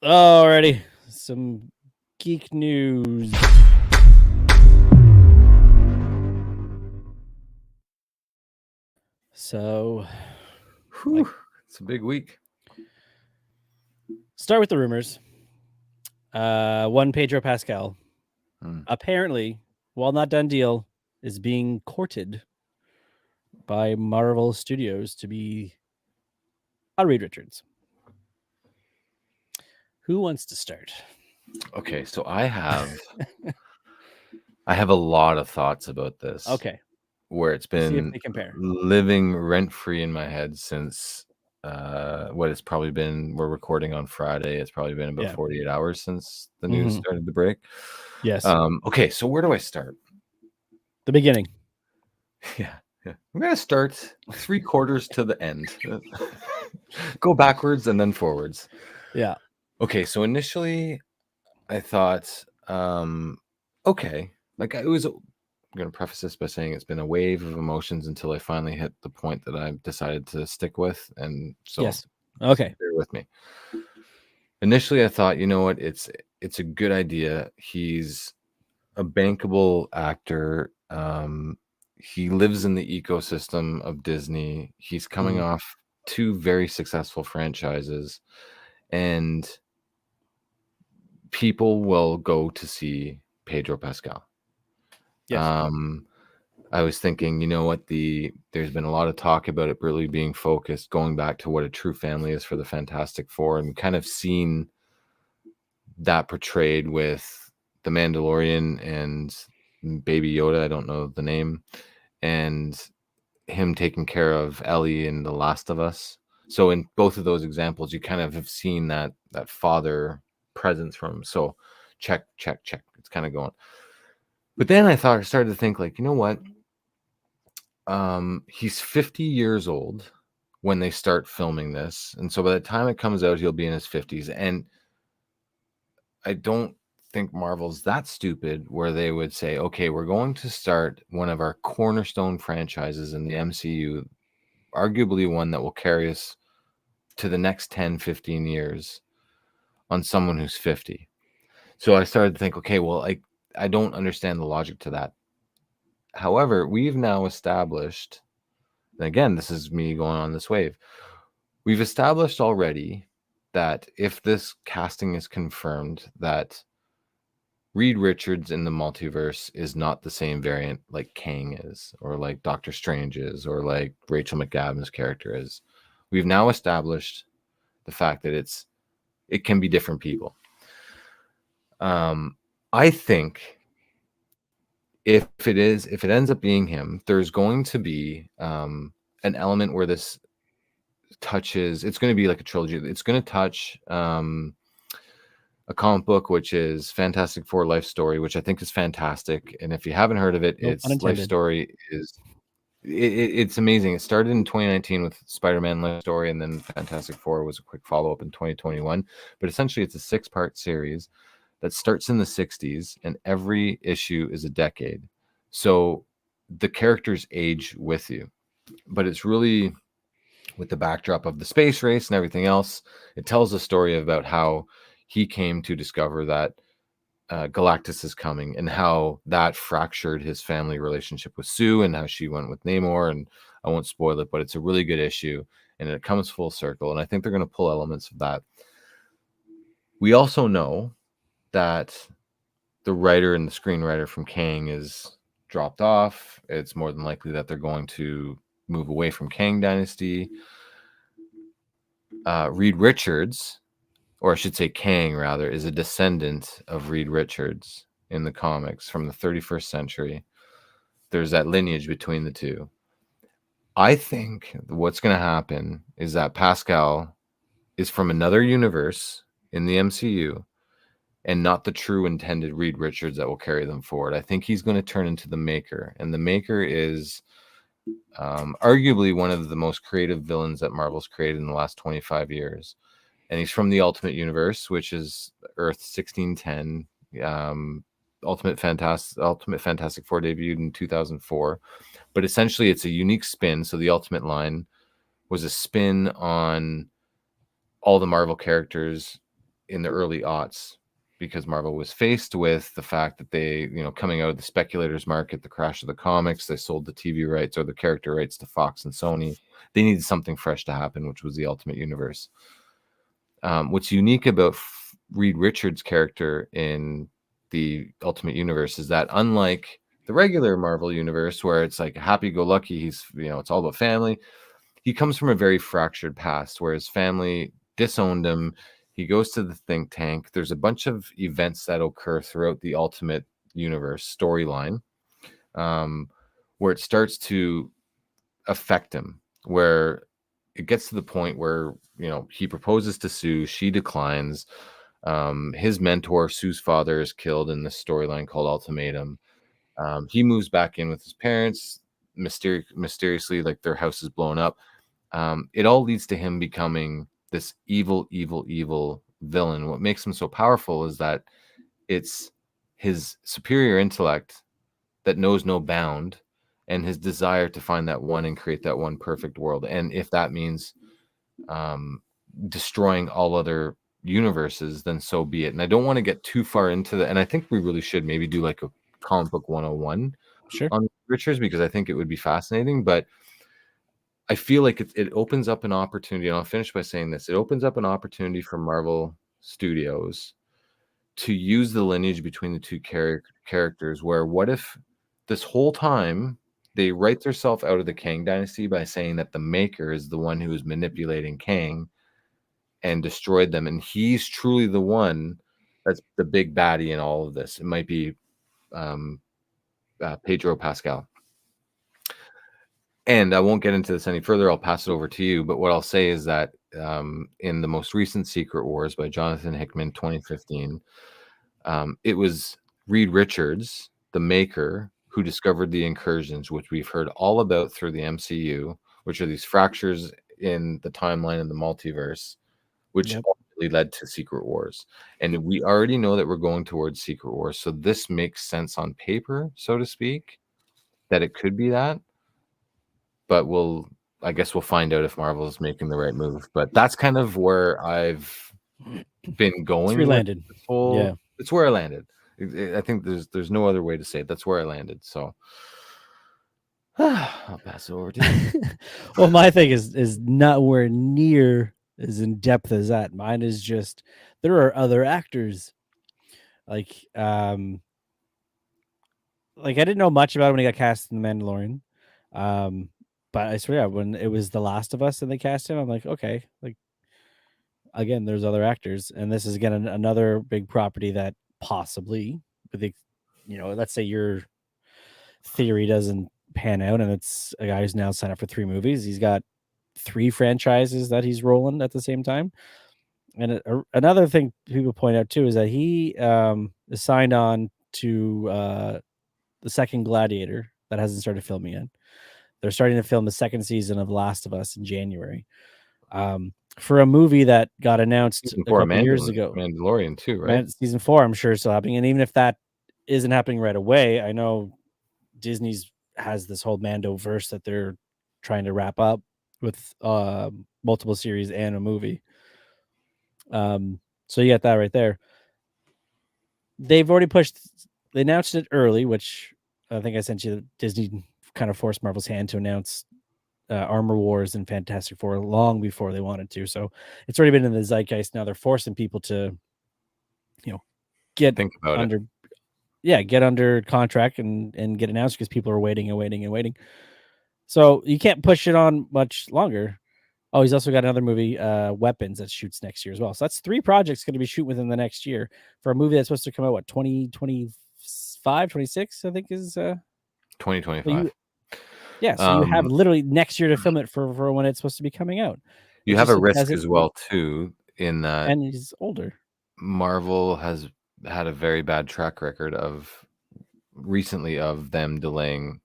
Alrighty, some geek news. So, it's a big week. Start with the rumors. One Pedro Pascal apparently while not done deal, is being courted by Marvel Studios to be Reed Richards. Who wants to start? Okay, so I have a lot of thoughts about this. Okay. Where it's See if been they compare. living rent-free in my head since what it's probably been. We're recording on Friday. It's probably been about 48 hours since the news started to break. Yes. Okay, so where do I start? The beginning. Yeah. I'm gonna start 3/4 to the end. Go backwards and then forwards. Yeah. Okay, so initially I thought, okay, like I'm going to preface this by saying it's been a wave of emotions until I finally hit the point that I decided to stick with. And so, yes. Okay. Bear with me. Initially, I thought, you know what, it's a good idea. He's a bankable actor. He lives in the ecosystem of Disney. He's coming off 2 very successful franchises, and people will go to see Pedro Pascal. Yes. I was thinking, you know what, there's been a lot of talk about it really being focused, going back to what a true family is for the Fantastic Four, and kind of seen that portrayed with the Mandalorian and Baby Yoda, I don't know the name, and him taking care of Ellie in The Last of Us. So in both of those examples, you kind of have seen that father presence from him. So check. It's kind of going. But then I started to think, like, you know what? He's 50 years old when they start filming this. And so by the time it comes out, he'll be in his 50s. And I don't think Marvel's that stupid where they would say, okay, we're going to start one of our cornerstone franchises in the MCU, arguably one that will carry us to the next 10, 15 years on someone who's 50. So I started to think, okay, well, I don't understand the logic to that. However, we've now established, and again, this is me going on this wave. We've established already that if this casting is confirmed, that Reed Richards in the multiverse is not the same variant like Kang is, or like Doctor Strange is, or like Rachel McAdams' character is. We've now established the fact that it can be different people. I think if it ends up being him, there's going to be an element where this touches. It's going to be like a trilogy. It's going to touch a comic book, which is Fantastic Four Life Story, which I think is fantastic. And if you haven't heard of it, it's Life Story is it's amazing. It started in 2019 with Spider-Man Life Story, and then Fantastic Four was a quick follow-up in 2021. But essentially, it's a 6-part series that starts in the 60s, and every issue is a decade. So the characters age with you. But it's really, with the backdrop of the space race and everything else, it tells a story about how he came to discover that Galactus is coming, and how that fractured his family relationship with Sue, and how she went with Namor. And I won't spoil it, but it's a really good issue, and it comes full circle. And I think they're going to pull elements of that. We also know that the writer and the screenwriter from Kang is dropped off. It's more than likely that they're going to move away from Kang Dynasty. Reed Richards, or I should say Kang rather, is a descendant of Reed Richards in the comics from the 31st century. There's that lineage between the two. I think what's going to happen is that Pascal is from another universe in the MCU, and not the true intended Reed Richards that will carry them forward. I think he's going to turn into the Maker, and the Maker is arguably one of the most creative villains that Marvel's created in the last 25 years. And he's from the Ultimate Universe, which is Earth 1610. Ultimate Fantastic Four debuted in 2004. But essentially, it's a unique spin. So the Ultimate line was a spin on all the Marvel characters in the early aughts, because Marvel was faced with the fact that they, coming out of the speculators market, the crash of the comics, they sold the TV rights or the character rights to Fox and Sony. They needed something fresh to happen, which was the Ultimate Universe. What's unique about Reed Richards' character in the Ultimate Universe is that, unlike the regular Marvel universe, where it's like happy-go-lucky, he's, you know, it's all about family. He comes from a very fractured past where his family disowned him. He goes to the think tank. There's a bunch of events that occur throughout the Ultimate Universe storyline, where it starts to affect him, where it gets to the point where, you know, he proposes to Sue, she declines. His mentor, Sue's father, is killed in this storyline called Ultimatum. He moves back in with his parents. Mysteriously, like, their house is blown up. It all leads to him becoming this evil villain. What makes him so powerful is that it's his superior intellect that knows no bound, and his desire to find that one and create that one perfect world. And if that means destroying all other universes, then so be it. And I don't want to get too far into that. And I think we really should maybe do like a comic book 101 on Richards, because I think it would be fascinating. But I feel like it opens up an opportunity, and I'll finish by saying this. It opens up an opportunity for Marvel Studios to use the lineage between the two characters, where what if this whole time they write themselves out of the Kang dynasty by saying that the Maker is the one who is manipulating Kang and destroyed them, and he's truly the one that's the big baddie in all of this. It might be Pedro Pascal. And I won't get into this any further. I'll pass it over to you. But what I'll say is that in the most recent Secret Wars by Jonathan Hickman, 2015, it was Reed Richards, the Maker, who discovered the incursions, which we've heard all about through the MCU, which are these fractures in the timeline and the multiverse, which ultimately led to Secret Wars. And we already know that we're going towards Secret Wars. So this makes sense on paper, so to speak, that it could be that. But I guess we'll find out if Marvel is making the right move. But that's kind of where I've been going. It's where landed. It's where I landed. I think there's no other way to say it. That's where I landed. So I'll pass it over to you. Well, my thing is nowhere near as in depth as that. Mine is just there are other actors. Like I didn't know much about him when he got cast in The Mandalorian. But I swear, when it was The Last of Us and they cast him, I'm like, okay, like, again, there's other actors, and this is again another big property that possibly, with the, you know, let's say your theory doesn't pan out, and it's a guy who's now signed up for 3 movies. He's got 3 franchises that he's rolling at the same time. And another thing people point out too is that he is signed on to the second Gladiator that hasn't started filming yet. They're starting to film the second season of Last of Us in January. For a movie that got announced a couple years ago. Mandalorian too, right? Season 4, I'm sure, is still happening. And even if that isn't happening right away, I know Disney's has this whole Mando verse that they're trying to wrap up with multiple series and a movie. So you got that right there. They've already they announced it early, which I think I sent you. Disney kind of forced Marvel's hand to announce Armor Wars and Fantastic Four long before they wanted to. So it's already been in the zeitgeist. Now they're forcing people to, you know, get under contract and get announced because people are waiting and waiting and waiting. So you can't push it on much longer. Oh, he's also got another movie, Weapons, that shoots next year as well. So that's 3 projects going to be shooting within the next year for a movie that's supposed to come out, 2025, 26, I think is 2025. So you have literally next year to film it for when it's supposed to be coming out. You have a risk as well too, in that, and he's older. Marvel has had a very bad track record recently of them delaying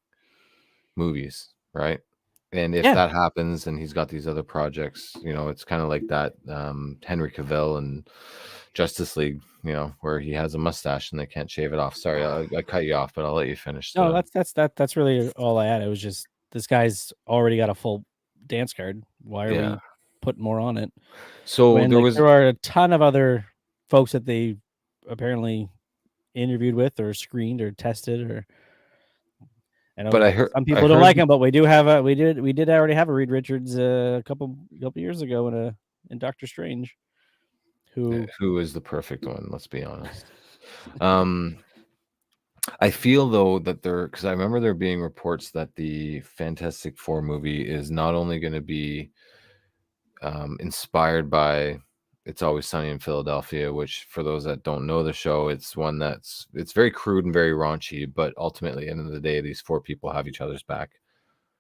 movies, right? And if that happens and he's got these other projects, you know, it's kind of like that Henry Cavill and Justice League, you know, where he has a mustache and they can't shave it off. Sorry, I cut you off, but I'll let you finish. No, that's really all I had. It was just, this guy's already got a full dance card. Why are we putting more on it? So there are a ton of other folks that they apparently interviewed with or screened or tested but I heard some people don't like him, but we did already have a Reed Richards a couple years ago in Doctor Strange, who is the perfect one. Let's be honest. I feel though that because I remember there being reports that the Fantastic Four movie is not only going to be inspired by It's Always Sunny in Philadelphia, which for those that don't know the show, it's one it's very crude and very raunchy, but ultimately, at the end of the day, these four people have each other's back.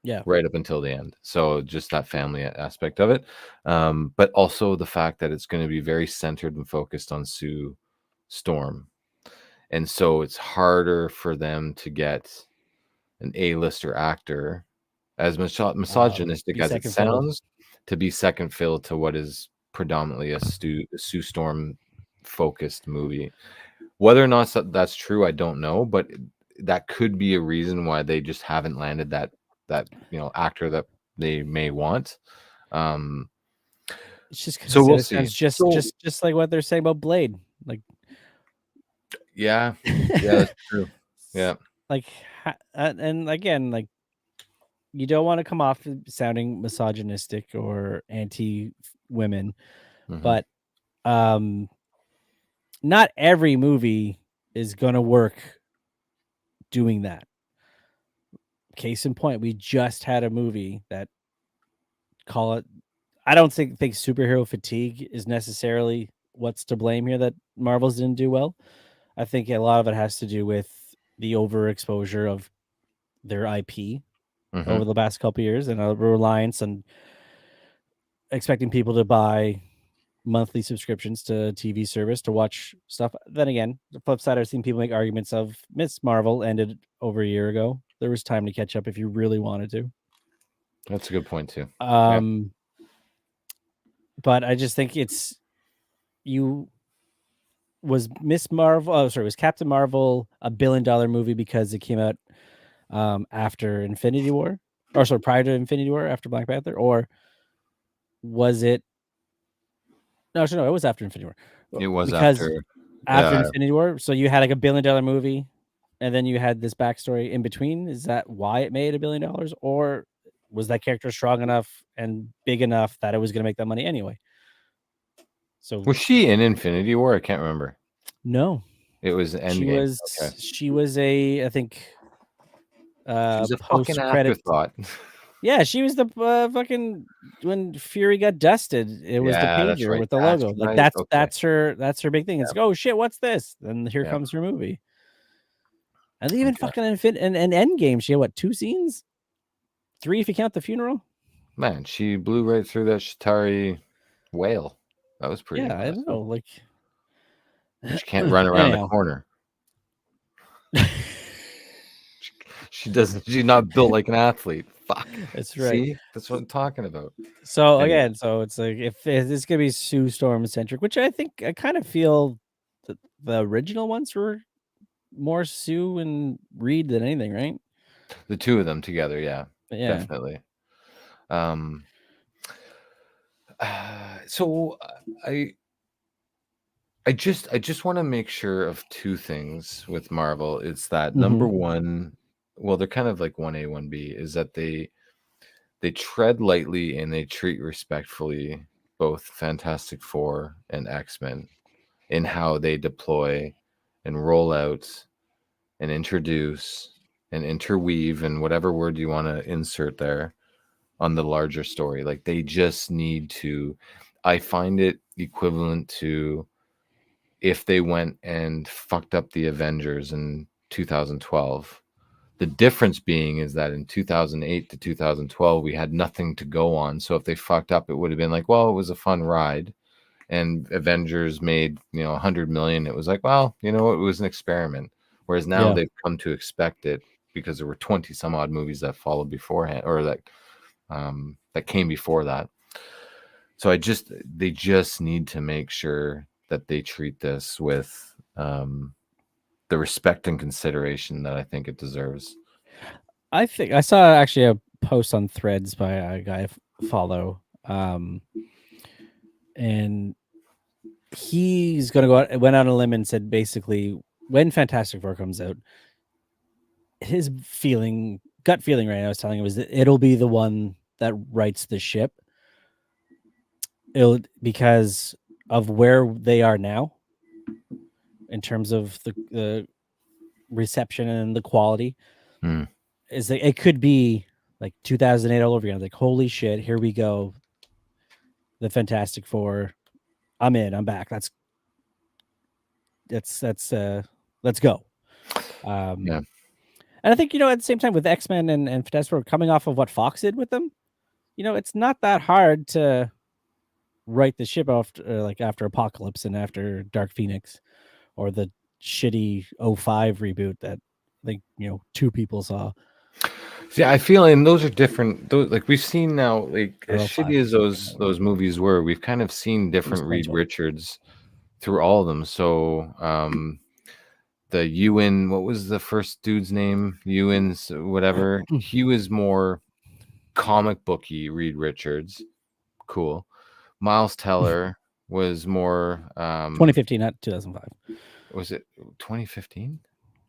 Yeah. Right up until the end. So just that family aspect of it. But also the fact that it's going to be very centered and focused on Sue Storm. And so it's harder for them to get an A-lister actor, as misogynistic as it sounds, to be second fill to what is predominantly a Sue Storm focused movie. Whether or not that's true, I don't know, but that could be a reason why they just haven't landed that actor that they may want. It's just so we'll see. Just like what they're saying about Blade. Like, yeah, that's true. Yeah, like, and again, like, you don't want to come off sounding misogynistic or anti-women, but not every movie is gonna work doing that. Case in point, we just had a movie that I don't think superhero fatigue is necessarily what's to blame here that Marvel's didn't do well. I think a lot of it has to do with the overexposure of their IP over the past couple of years and a reliance on expecting people to buy monthly subscriptions to TV service to watch stuff. Then again, the flip side, I've seen people make arguments of Miss Marvel ended over a year ago. There was time to catch up if you really wanted to. That's a good point too. But I just think was Miss Marvel. Oh, sorry, was Captain Marvel a $1 billion movie because it came out after Infinity War, or sorry, prior to Infinity War, after Black Panther, or was it? No, it was after Infinity War. It was after Infinity War. So you had like $1 billion movie, and then you had this backstory in between. Is that why it made $1 billion, or was that character strong enough and big enough that it was going to make that money anyway? So was she in Infinity War? I can't remember. No, it was Endgame. She was I think. She was a fucking afterthought. Yeah, she was the fucking when Fury got dusted. It was the pager with the logo. Like that's her big thing. It's like, oh shit, what's this? And here comes her movie. And even fucking in Endgame, she had what, 2 scenes? 3 if you count the funeral. Man, she blew right through that Shatari whale. That was pretty. Yeah, impressive. I know. Like, she can't run around the corner. She's not built like an athlete. Fuck. That's right. See? That's what I'm talking about. So again, so it's like if it's gonna be Sue Storm centric, which I think I kind of feel that the original ones were more Sue and Reed than anything, right? The two of them together, yeah. Definitely. So I just want to make sure of 2 things with Marvel. It's that number one, well, they're kind of like 1A, 1B, is that they tread lightly and they treat respectfully both Fantastic Four and X-Men in how they deploy and roll out and introduce and interweave and whatever word you want to insert there on the larger story. Like they just need to, I find it equivalent to if they went and fucked up the Avengers in 2012. The difference being is that in 2008 to 2012, we had nothing to go on. So if they fucked up, it would have been like, well, it was a fun ride. And Avengers made, 100 million. It was like, well, it was an experiment. Whereas now they've come to expect it because there were 20 some odd movies that followed beforehand, or that came before that. So they just need to make sure that they treat this with the respect and consideration that I think it deserves. I think I saw actually a post on Threads by a guy I follow, and he's going to went out on a limb and said basically when Fantastic Four comes out, his gut feeling right now, I was telling him, was that it'll be the one that rights the ship. Because of where they are now in terms of the reception and the quality. Is that it could be like 2008 all over again. Like, holy shit, here we go. The Fantastic Four. I'm in. I'm back. Let's go. And I think, at the same time with X-Men and Fantastic Four coming off of what Fox did with them, it's not that hard to write the ship off like after Apocalypse and after Dark Phoenix or the shitty 05 reboot that I think, 2 people saw. See, I feel, and those are different. Those, like, we've seen now, like, as shitty as those movies were, we've kind of seen different Reed Richards through all of them. So, the Ewan, what was the first dude's name? Ewan's whatever. He was more comic booky Reed Richards. Cool. Miles Teller was more 2015, not 2005. Was it 2015?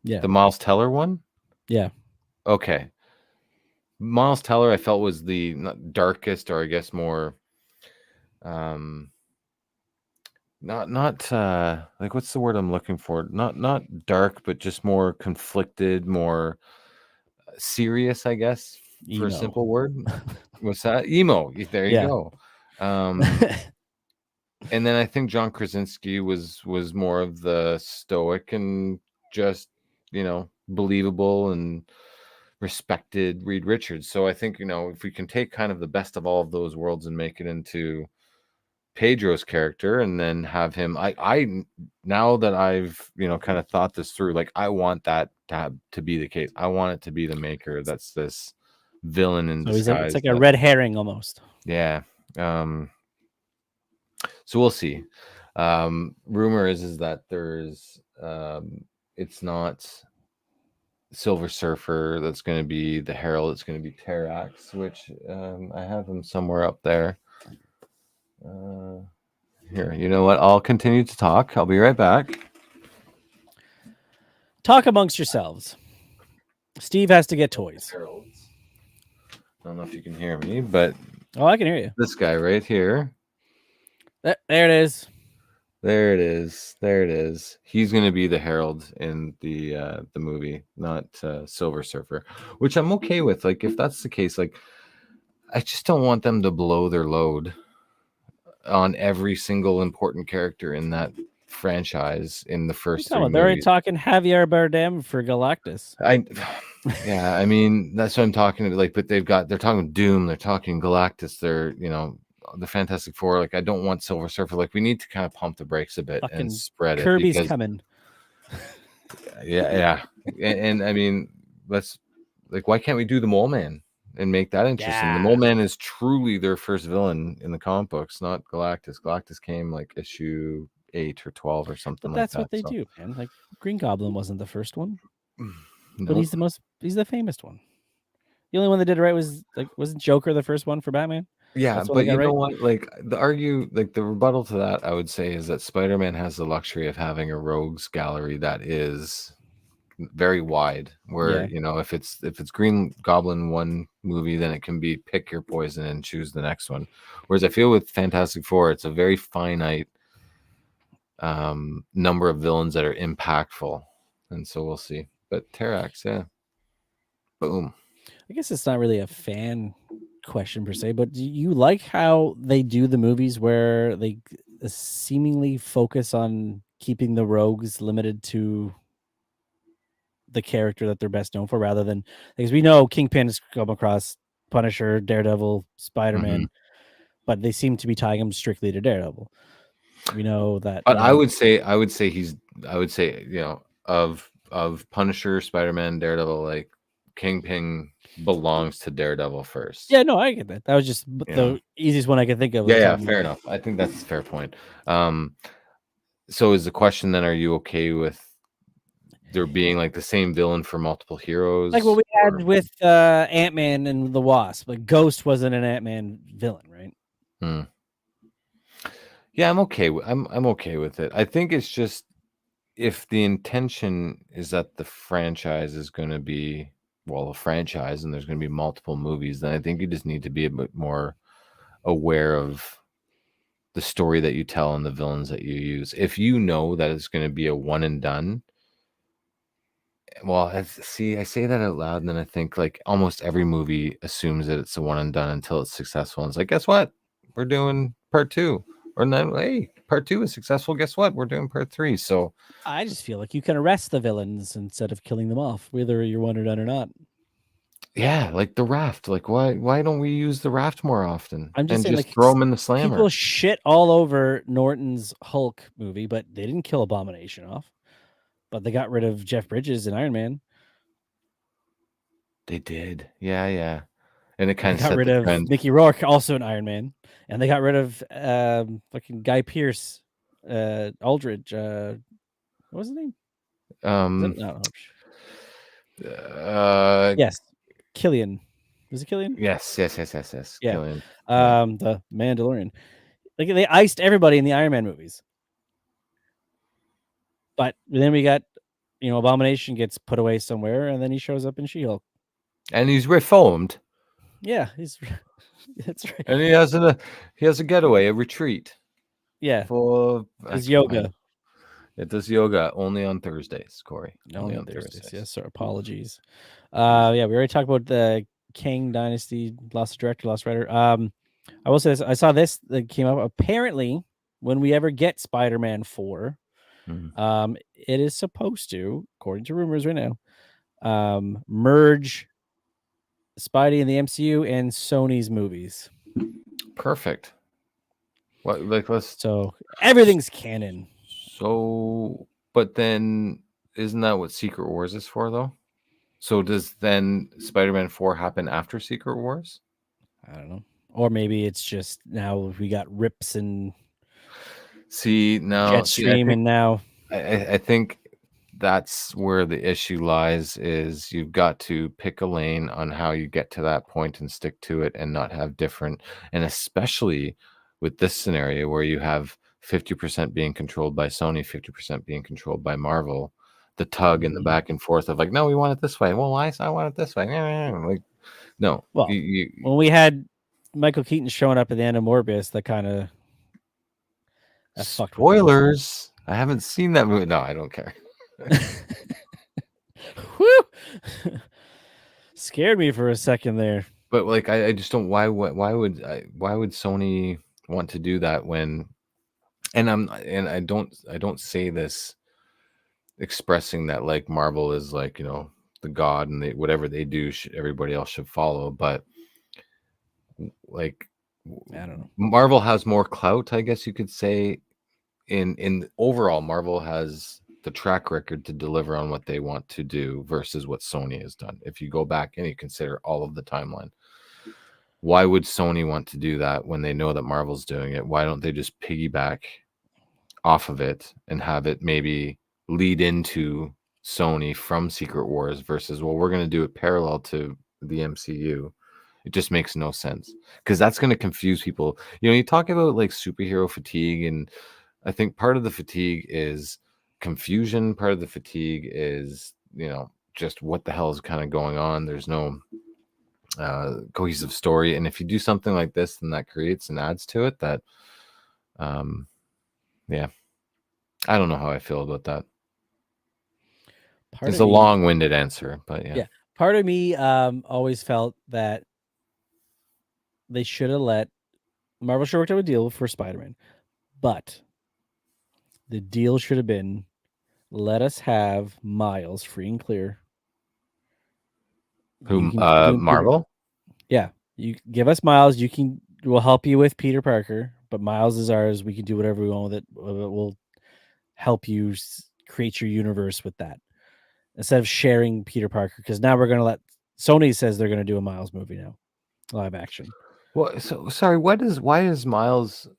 Yeah. The Miles Teller one? Yeah. Okay. Miles Teller I felt was the darkest, or I guess more not like, what's the word I'm looking for? Not dark, but just more conflicted, more serious, I guess, for a simple word. What's that? Emo. There you go. And then I think John Krasinski was more of the stoic and just, believable and respected Reed Richards. So I think, if we can take kind of the best of all of those worlds and make it into Pedro's character, and then have him, I now that I've kind of thought this through, like, I want that to be the case. I want it to be the Maker that's this villain in disguise. It's like a red herring almost. Yeah. So we'll see. Rumor is that there's it's not Silver Surfer that's going to be the Herald. It's going to be Terrax, which I have him somewhere up there. Here, you know what? I'll continue to talk. I'll be right back. Talk amongst yourselves. Steve has to get toys. Heralds. I don't know if you can hear me, but I can hear you. This guy right here. There it is. There it is. There it is. He's going to be the Herald in the movie, not Silver Surfer, which I'm okay with. Like, if that's the case, like, I just don't want them to blow their load on every single important character in that franchise in the first 3 movies. They're already talking Javier Bardem for Galactus. Yeah, I mean, that's what I'm talking about. Like, but they're talking Doom, they're talking Galactus, they're, the Fantastic Four. Like, I don't want Silver Surfer. Like, we need to kind of pump the brakes a bit and spread it. Kirby's coming. Yeah. And I mean, why can't we do the Mole Man and make that interesting? Yeah. The Mole Man is truly their first villain in the comic books, not Galactus. Galactus came like issue 8 or 12 or something like that. That's what they do, man. Like, Green Goblin wasn't the first one. But he's the famous one. The only one that did it right wasn't Joker the first one for Batman? Yeah, but you know what? Like, the rebuttal to that, I would say, is that Spider-Man has the luxury of having a rogues gallery that is very wide. Where if it's Green Goblin one movie, then it can be pick your poison and choose the next one. Whereas I feel with Fantastic Four, it's a very finite number of villains that are impactful, and so we'll see. But Terrax, yeah, boom. I guess it's not really a fan question per se, but do you like how they do the movies where they seemingly focus on keeping the rogues limited to the character that they're best known for, rather than, because we know Kingpin has come across Punisher, Daredevil, Spider-Man, but they seem to be tying them strictly to Daredevil. We know that. But I would say of Punisher, Spider-Man, Daredevil, like, Kingpin belongs to Daredevil first. Yeah, no, I get that. That was just the easiest one I could think of. Yeah, fair enough. I think that's a fair point. So is the question then, are you okay with there being like the same villain for multiple heroes? Like what we had with Ant-Man and the Wasp. Like, Ghost wasn't an Ant-Man villain, right? Yeah, I'm okay with it. I think it's just, if the intention is that the franchise is going to be a franchise and there's going to be multiple movies, then I think you just need to be a bit more aware of the story that you tell and the villains that you use. If you know that it's going to be a one and done, Well, I say that out loud, and then I think like almost every movie assumes that it's a one and done until it's successful. And it's like, guess what? We're doing part 2. Or then, hey, part 2 is successful. Guess what? We're doing part 3. So I just feel like you can arrest the villains instead of killing them off, whether you're one or done or not. yeah, like the raft. Like why don't we use the raft more often? I'm just and saying, just like, throw them in the slammer? people shit all over Norton's Hulk movie, but they didn't kill Abomination off. But they got rid of Jeff Bridges in Iron Man. They did. Yeah. And it kind They of got set rid the of trend. Mickey Rourke, also in Iron Man, and they got rid of fucking Guy Pearce, Aldridge. What was his name? Yes, Killian. Was it Killian? Yes. Yeah. Killian. The Mandalorian. Like, they iced everybody in the Iron Man movies. But then we got, Abomination gets put away somewhere, and then he shows up in She-Hulk. And he's reformed. Yeah, that's right. And he has a getaway, a retreat. Yeah. For His yoga. It does yoga only on Thursdays, Cory. Only on Thursdays. Yes, sir. Apologies. Yeah, we already talked about the Kang Dynasty, lost director, lost writer. I will say this. I saw this that came up. Apparently, when we ever get Spider-Man 4, it is supposed to, according to rumors right now, merge Spidey in the MCU and Sony's movies. Perfect. So everything's canon. So, but then isn't that what Secret Wars is for, though? So does then Spider-Man 4 happen after Secret Wars? I don't know. Or maybe it's just now we got rips and Jetstream, and now I think that's where the issue lies, is you've got to pick a lane on how you get to that point and stick to it and not have different, and especially with this scenario where you have 50% being controlled by Sony, 50% being controlled by Marvel, the tug and the back and forth of like, no, we want it this way. Well, I want it this way. Like, no. Well, when we had Michael Keaton showing up at the end of Morbius, that kind of spoilers. I haven't seen that movie. No, I don't care. Woo! Scared me for a second there. But like, I just don't. Why would Sony want to do that when? And I don't say this expressing that like Marvel is like, the god, and whatever they do, everybody else should follow. But like, I don't know. Marvel has more clout, I guess you could say. In overall, Marvel has the track record to deliver on what they want to do versus what Sony has done. If you go back and you consider all of the timeline, why would Sony want to do that when they know that Marvel's doing it? Why don't they just piggyback off of it and have it maybe lead into Sony from Secret Wars versus, well, we're going to do it parallel to the MCU? It just makes no sense, because that's going to confuse people. You talk about like superhero fatigue, and I think part of the fatigue is confusion. Part of the fatigue is, just what the hell is kind of going on. There's no cohesive story. And if you do something like this, then that creates and adds to it that, yeah, I don't know how I feel about that. It's a long-winded answer, but yeah. Part of me always felt that they should have let Marvel should have worked out a deal for Spider-Man, but the deal should have been, let us have Miles free and clear. Who, Marvel? Yeah, you give us Miles. We'll help you with Peter Parker, but Miles is ours. We can do whatever we want with it. We'll help you create your universe with that, instead of sharing Peter Parker. Because now we're gonna let Sony says they're gonna do a Miles movie now, live action. Well, so sorry. Why is Miles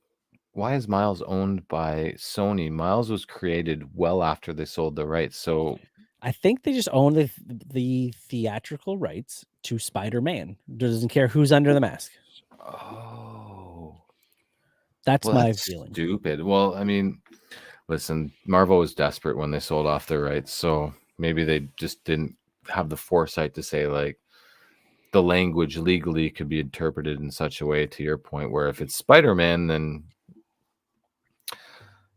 owned by Sony? Miles was created well after they sold the rights, so I think they just own the theatrical rights to Spider-Man. Doesn't care who's under the mask. Oh, that's my feeling. Stupid. Well, I mean, listen, Marvel was desperate when they sold off their rights, so maybe they just didn't have the foresight to say like the language legally could be interpreted in such a way, to your point, where if it's Spider-Man, then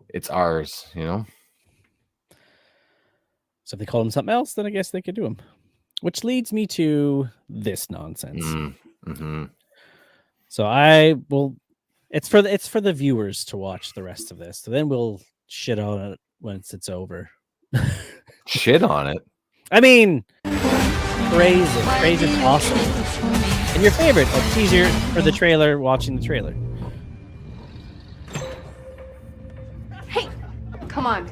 it's ours, So if they called him something else, then I guess they could do him. Which leads me to this nonsense. Mm-hmm. So I will. It's for the viewers to watch the rest of this. So then we'll shit on it once it's over. Shit on it. I mean, praise it. Praise it's awesome. And your favorite, a teaser for the trailer, watching the trailer. Hey, come on.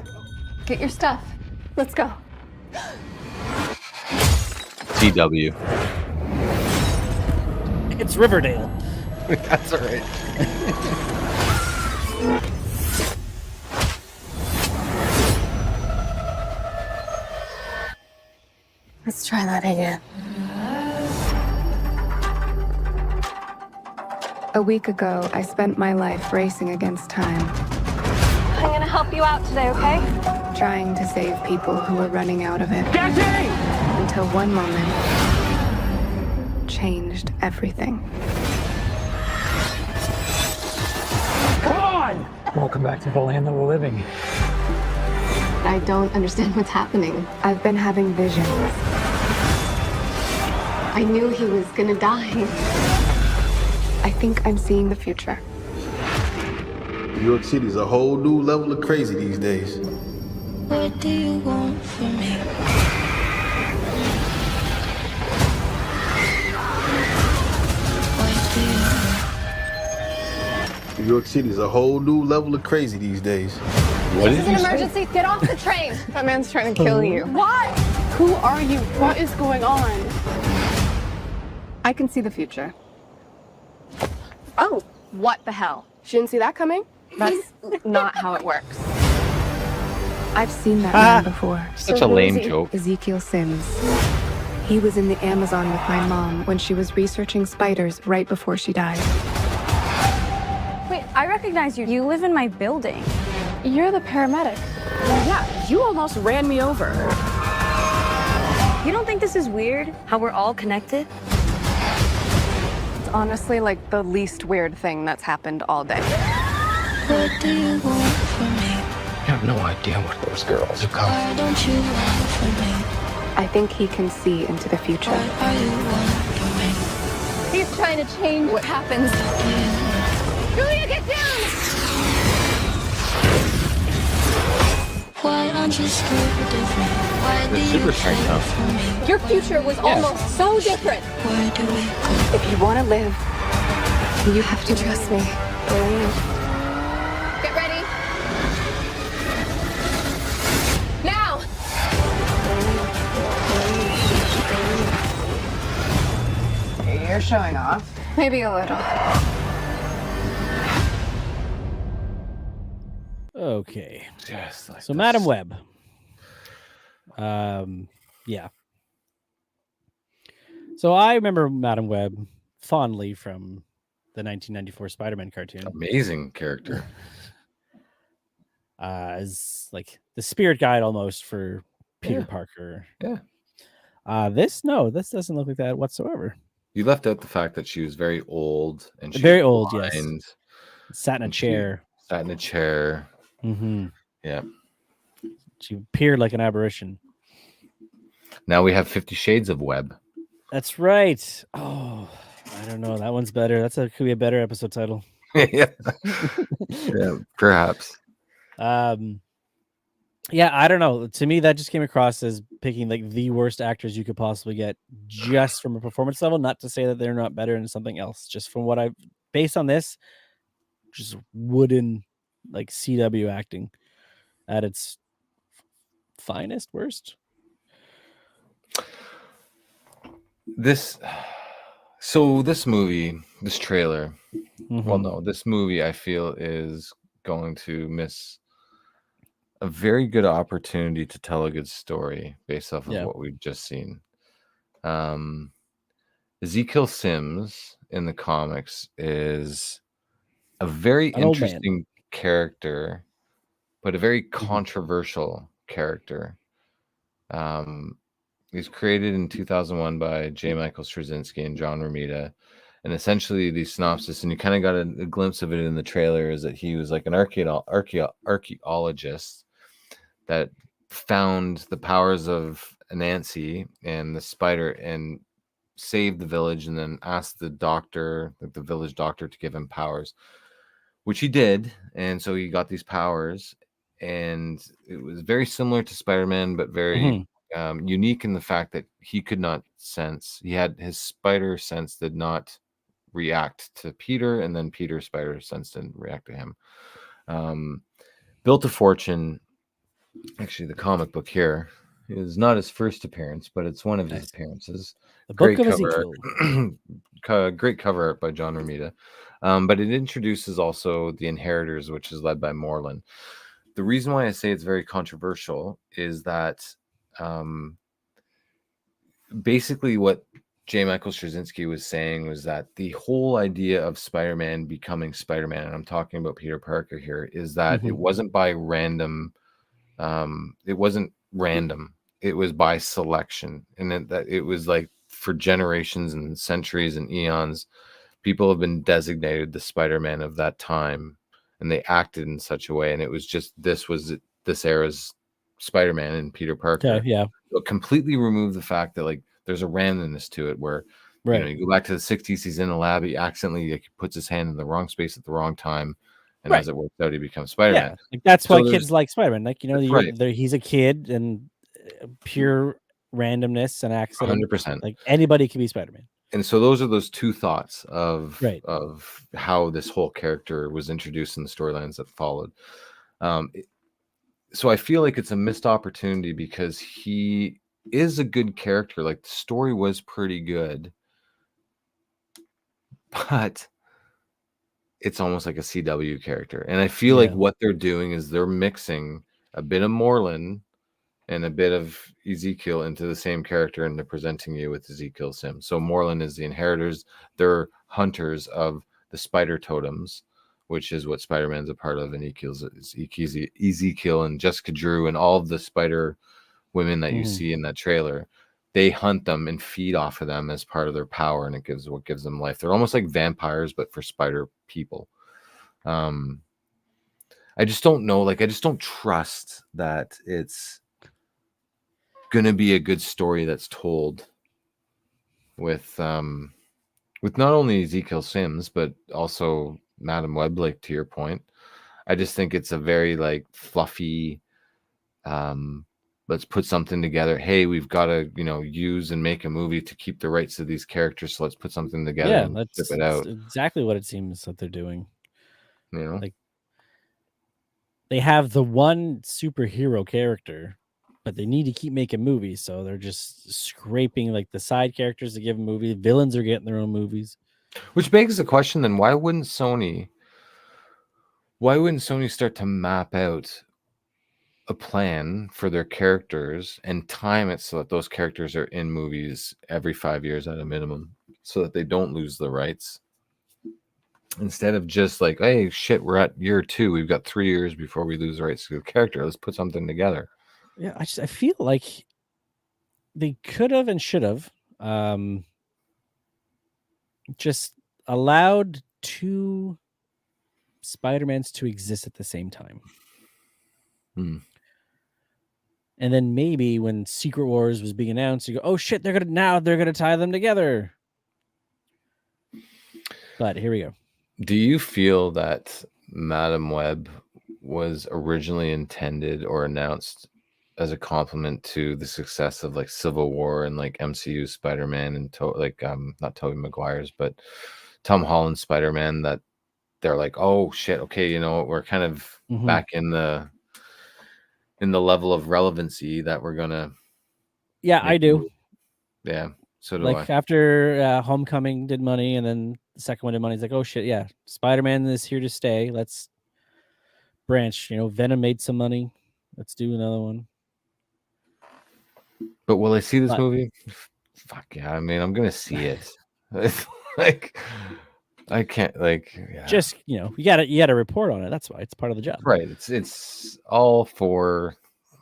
Get your stuff. Let's go. TW. It's Riverdale. That's all right. Let's try that again. A week ago, I spent my life racing against time, I'm gonna help you out today, okay? trying to save people who were running out of it. Until one moment changed everything. Welcome back to the land of the living. I don't understand what's happening. I've been having visions. I knew he was gonna die. I think I'm seeing the future. New York City's a whole new level of crazy these days. What do you want from me? New York City's a whole new level of crazy these days. What This is an emergency. Get off the train. That man's trying to kill you. What? Who are you? What is going on? I can see the future. Oh, what the hell? She didn't see that coming? That's not how it works. I've seen that man before. Such a lame joke. Ezekiel Sims. He was in the Amazon with my mom when she was researching spiders right before she died. Wait, I recognize you. You live in my building. You're the paramedic. Yeah, you almost ran me over. You don't think this is weird? How we're all connected? It's honestly like the least weird thing that's happened all day. What do you want from me? You have no idea what those girls have come. Why don't you want from me? I think he can see into the future. What are you want from me? He's trying to change what happens. Julia, get down! Why aren't you scared of me? Why do you super strength hide now. from me? Your future was almost so different. Where do we go? If you want to live, you have to trust me. Get ready. Now! You're showing off. Maybe a little. Okay. Yes. Like So this. Madam Web. Yeah. So I remember Madam Web fondly from the 1994 Spider-Man cartoon. Amazing character. As like the spirit guide almost for Peter Yeah. Parker. Yeah. This doesn't look like that whatsoever. You left out the fact that she was very old and she Very was old, yes. blind, Sat in a and she chair. Sat in a chair. Mm-hmm. Yeah. She appeared like an aberration. Now we have 50 Shades of Web. That's right. Oh, I don't know. That one's better. Could be a better episode title. Yeah. Yeah, perhaps. Yeah, I don't know. To me, that just came across as picking like the worst actors you could possibly get just from a performance level. Not to say that they're not better in something else. Just from what I've based on this, just wooden like CW acting at its finest, worst. This movie, this trailer, well, no, this movie I feel is going to miss a very good opportunity to tell a good story based off of what we've just seen. Ezekiel Sims in the comics is a very interesting character, but a very controversial character. He's created in 2001 by J. Michael Straczynski and John Romita. And essentially the synopsis, and you kind of got a glimpse of it in the trailer, is that he was like an archaeologist that found the powers of Nancy and the spider and saved the village, and then asked the doctor, like the village doctor, to give him powers, which he did. And so he got these powers, and it was very similar to Spider-Man, but very unique in the fact that he could not sense. He had his spider sense did not react to Peter, and then Peter's spider sense didn't react to him. Built a fortune. Actually, the comic book here is not his first appearance, but it's one of his appearances. The Great Book of cover art. Great cover art by John Romita. But it introduces also the Inheritors, which is led by Moreland. The reason why I say it's very controversial is that basically what J. Michael Straczynski was saying was that the whole idea of Spider-Man becoming Spider-Man, and I'm talking about Peter Parker here, is that it wasn't by random. It wasn't random. It was by selection, and that it was like for generations and centuries and eons, people have been designated the Spider-Man of that time, and they acted in such a way, and it was just this era's Spider-Man and Peter Parker. Okay, yeah. But completely remove the fact that like there's a randomness to it, where you go back to the 60s, he's in a lab, he accidentally puts his hand in the wrong space at the wrong time. And as it works out, he becomes Spider-Man. Yeah, like that's why kids like Spider-Man. Like, right. He's a kid, and pure randomness and accident. 100%. Like anybody can be Spider-Man. And so those are those two thoughts of how this whole character was introduced in the storylines that followed. So I feel like it's a missed opportunity because he is a good character. Like the story was pretty good, but it's almost like a CW character. And I feel like what they're doing is they're mixing a bit of Moreland and a bit of Ezekiel into the same character, and they're presenting you with Ezekiel Sims. So Moreland is the Inheritors. They're hunters of the spider totems, which is what Spider-Man's a part of, and Ezekiel and Jessica Drew and all of the spider women that you see in that trailer. They hunt them and feed off of them as part of their power, and it gives what gives them life. They're almost like vampires, but for spider people. I just don't know. Like, I just don't trust that it's gonna be a good story that's told with not only Ezekiel Sims but also Madam Web. Like, to your point, I just think it's a very like fluffy. Let's put something together. Hey, we've got to, use and make a movie to keep the rights to these characters. So let's put something together and ship it out. Exactly what it seems that they're doing. Like they have the one superhero character, but they need to keep making movies. So they're just scraping like the side characters to give them movies. Villains are getting their own movies. Which begs the question then, why wouldn't Sony start to map out a plan for their characters and time it so that those characters are in movies every 5 years at a minimum, so that they don't lose the rights, instead of just like, hey, shit, we're at year 2, we've got 3 years before we lose rights to the character, let's put something together. I feel like they could have and should have just allowed 2 Spider-Mans to exist at the same time. And then maybe when Secret Wars was being announced, you go, oh shit, they're gonna tie them together. But here we go. Do you feel that Madam Web was originally intended or announced as a compliment to the success of like Civil War and like MCU Spider-Man and not Tobey Maguire's, but Tom Holland's Spider-Man, that they're like, oh shit, okay, we're kind of back in the level of relevancy that we're gonna. Yeah, I do. Yeah, so do I. After Homecoming did money, and then the second one did money, it's like, oh shit, yeah, Spider-Man is here to stay. Let's branch. Venom made some money. Let's do another one. But will I see this movie? Fuck yeah! I mean, I'm gonna see it. It's like, I can't just you gotta report on it. That's why it's part of the job, right? It's all for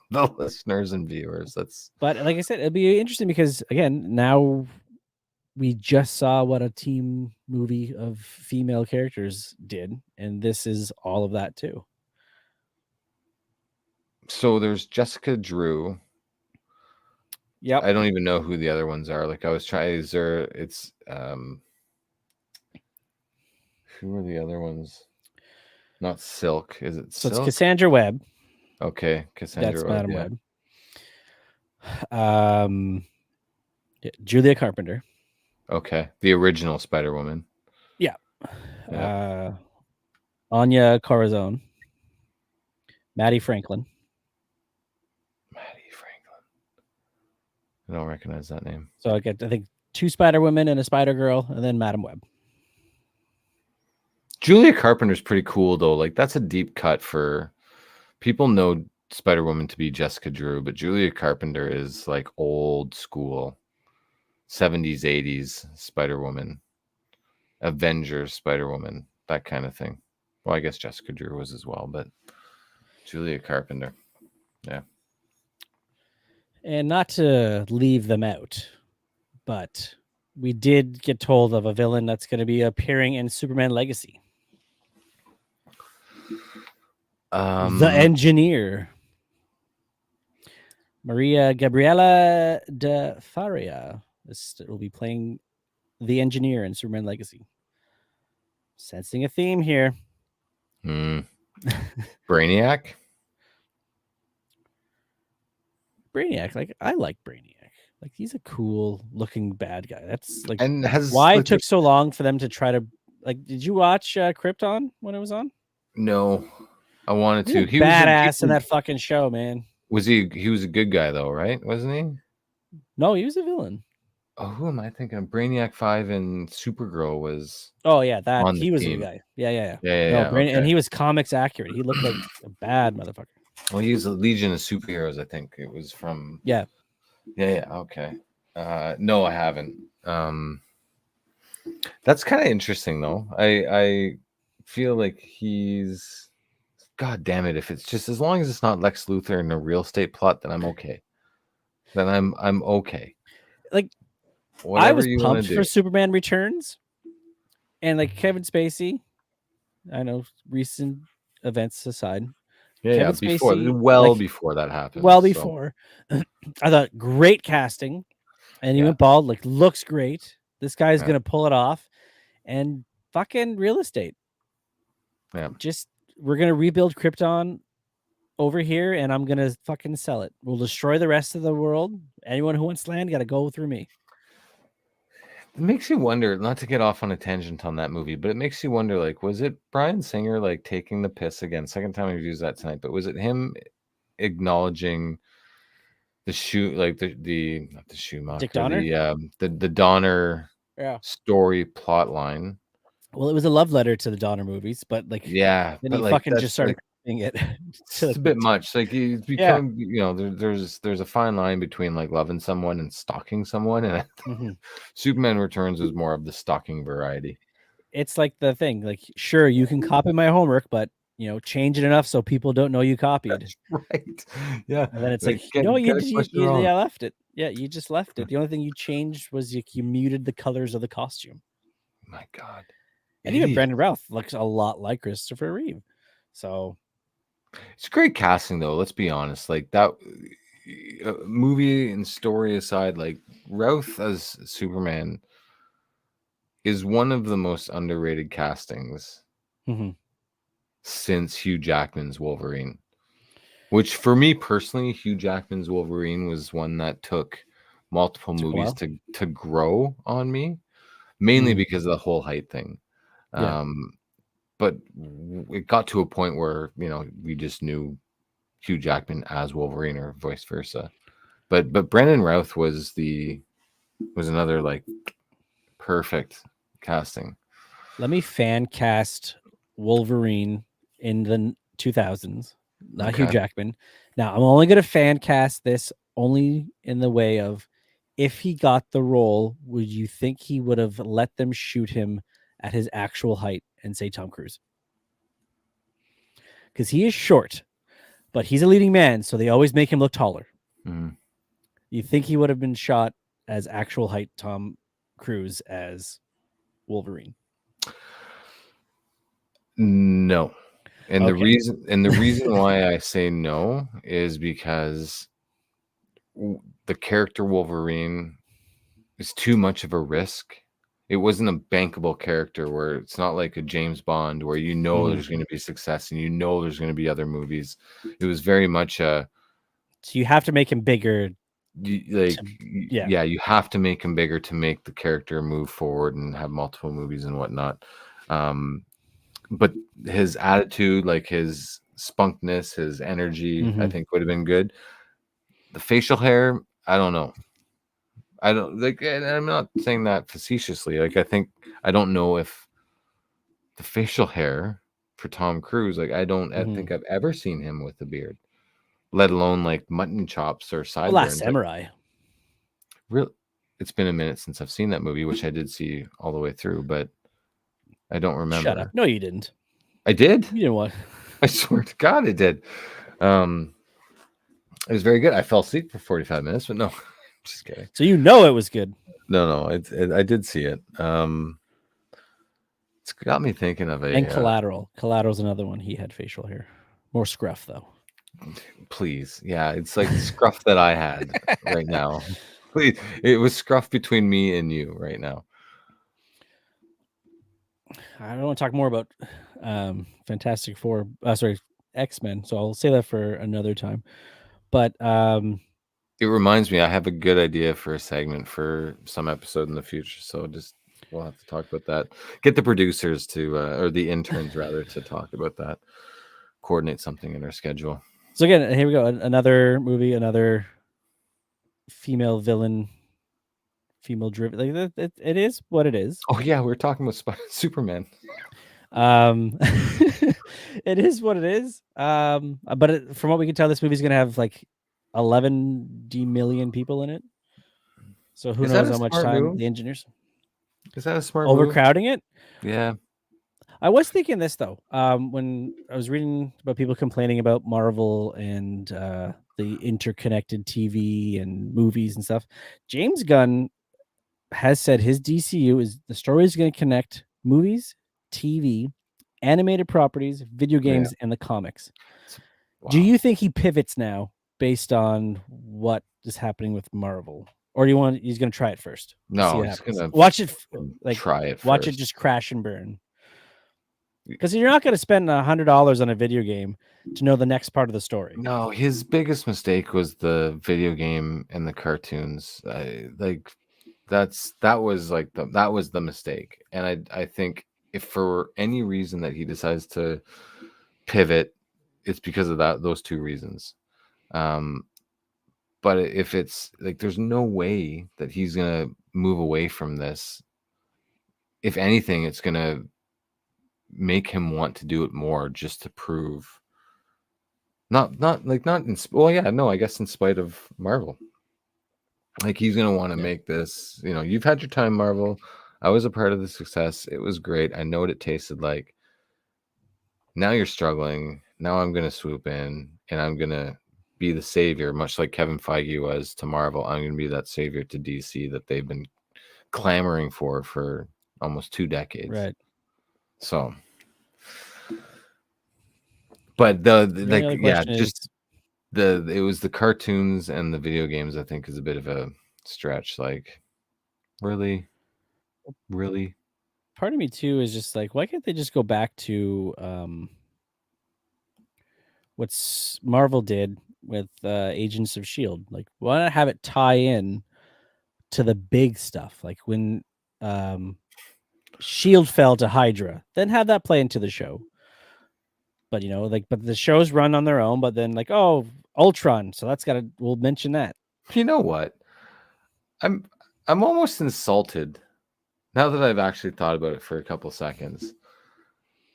the listeners and viewers. But like I said, it'll be interesting because again, now we just saw what a team movie of female characters did, and this is all of that too. So there's Jessica Drew. Yep. I don't even know who the other ones are. Like I was trying. Is there? It's who are the other ones? Not Silk. Is it So Silk? it's Cassandra Webb. Okay, Cassandra. That's Webb, Madam yeah. Webb. Julia Carpenter. Okay, the original Spider-Woman. Yeah. Anya Corazon. Maddie Franklin. I don't recognize that name. So I think 2 Spider-Women and a Spider-Girl, and then Madam Web. Julia Carpenter's pretty cool though. Like that's a deep cut for people know Spider-Woman to be Jessica Drew, but Julia Carpenter is like old school 70s, 80s Spider-Woman, Avengers Spider-Woman, that kind of thing. Well, I guess Jessica Drew was as well, but Julia Carpenter. Yeah. And not to leave them out, but we did get told of a villain that's going to be appearing in Superman Legacy. The Engineer. Maria Gabriela de Faria will be playing the Engineer in Superman Legacy. Sensing a theme here. Brainiac? Brainiac, like I like Brainiac. Like he's a cool looking bad guy. That's like and why it took so long for them to try to like. Did you watch Krypton when it was on? No, I wanted to. He was badass in that fucking show, man. Was he? He was a good guy though, right? Wasn't he? No, he was a villain. Oh, who am I thinking of? Brainiac 5 and Supergirl was. Oh yeah, that he was a good guy. Yeah. Okay. And he was comics accurate. He looked like a bad motherfucker. Well, he was a Legion of Superheroes, I think. It was from. Yeah. Okay. No, I haven't. That's kind of interesting though. I feel like he's. God damn it! If it's just as long as it's not Lex Luthor in a real estate plot, then I'm okay. Then I'm okay. Like. Whatever I was you pumped do. for Superman Returns, and like Kevin Spacey. I know recent events aside. Kevin before Spacey, before that happened. Before. I thought great casting, and he went bald. Like looks great. This guy's gonna pull it off, and fucking real estate. Yeah. Just we're gonna rebuild Krypton over here, and I'm gonna fucking sell it. We'll destroy the rest of the world. Anyone who wants land got to go through me. It makes you wonder, not to get off on a tangent on that movie, but it makes you wonder, like, was it Bryan Singer like taking the piss again? Second time we've used that tonight, but was it him acknowledging the shoe, like the not the Schumacher, Dick Donner? the Donner story plot line? Well, it was a love letter to the Donner movies, but like then he fucking just started doing it. It's a bit much. Like he's become, there's a fine line between like loving someone and stalking someone, and Superman Returns was more of the stalking variety. It's like the thing, like sure you can copy my homework, but change it enough so people don't know you copied. That's right. Yeah. And then it's like you left it. Yeah, you just left it. The only thing you changed was you muted the colors of the costume. My God. And even Brandon Routh looks a lot like Christopher Reeve. So it's great casting though, let's be honest. Like that movie and story aside, like Routh as Superman is one of the most underrated castings since Hugh Jackman's Wolverine. Which for me personally, Hugh Jackman's Wolverine was one that took multiple movies to grow on me, mainly because of the whole height thing. But it got to a point where we just knew Hugh Jackman as Wolverine or vice versa. But Brandon Routh was another like perfect casting. Let me fan cast Wolverine in the 2000s, not Hugh Jackman. Now I'm only going to fan cast this only in the way of if he got the role, would you think he would have let them shoot him at his actual height and say Tom Cruise? Because he is short, but he's a leading man, so they always make him look taller. You think he would have been shot as actual height Tom Cruise as Wolverine? No. And the reason why I say no is because the character Wolverine is too much of a risk. It wasn't a bankable character where it's not like a James Bond where there's going to be success and there's going to be other movies. It was very much a. So you have to make him bigger. You have to make him bigger to make the character move forward and have multiple movies and whatnot. But his attitude, like his spunkness, his energy, I think would have been good. The facial hair, I don't know. I don't like, and I'm not saying that facetiously. Like, I don't know if the facial hair for Tom Cruise, like, I think I've ever seen him with a beard, let alone like mutton chops or sideburns. Last Samurai. Really, it's been a minute since I've seen that movie, which I did see all the way through, but I don't remember. Shut up! No, you didn't. I did. You know what? I swear to God, I did. It was very good. I fell asleep for 45 minutes, but no. Just kidding. So it was good. No, I did see it. It's got me thinking of And Collateral. Collateral's another one. He had facial hair, more scruff though. Please, yeah, it's like scruff that I had right now. Please, it was scruff between me and you right now. I don't want to talk more about Fantastic Four. X-Men. So I'll say that for another time. But it reminds me, I have a good idea for a segment for some episode in the future. So we'll have to talk about that. Get the producers or the interns rather, to talk about that. Coordinate something in our schedule. So again, here we go. Another movie, another female villain, female driven. Like it is what it is. Oh yeah, we're talking about Superman. It is what it is. But from what we can tell, this movie's gonna have like 11 million people in it. So who knows how much time the engineers. Is that a smart overcrowding it? Yeah. I was thinking this though. When I was reading about people complaining about Marvel and the interconnected TV and movies and stuff, James Gunn has said his DCU is the story is going to connect movies, TV, animated properties, video games, and the comics. Wow. Do you think he pivots now based on what is happening with Marvel, or he's going to try it first? No, he's going to watch it. Try it. Watch it just crash and burn. Because you're not going to spend $100 on a video game to know the next part of the story. No, his biggest mistake was the video game and the cartoons. That was the mistake. And I think if for any reason that he decides to pivot, it's because of those two reasons. But if it's like, there's no way that he's gonna move away from this. If anything, it's gonna make him want to do it more, just to prove. I guess in spite of Marvel. Like, he's gonna want to make this. You've had your time, Marvel. I was a part of the success. It was great. I know what it tasted like. Now you're struggling. Now I'm gonna swoop in and I'm gonna be the savior, much like Kevin Feige was to Marvel. I'm gonna be that savior to DC that they've been clamoring for almost 2 decades. Right. So, but it was the cartoons and the video games, I think, is a bit of a stretch. Like, really. Part of me too is just like, why can't they just go back to what Marvel did with Agents of S.H.I.E.L.D.? Like, why not have it tie in to the big stuff? Like when S.H.I.E.L.D. fell to Hydra, then have that play into the show. But but the shows run on their own. But then Ultron, so we'll mention that. You know what? I'm almost insulted. Now that I've actually thought about it for a couple seconds,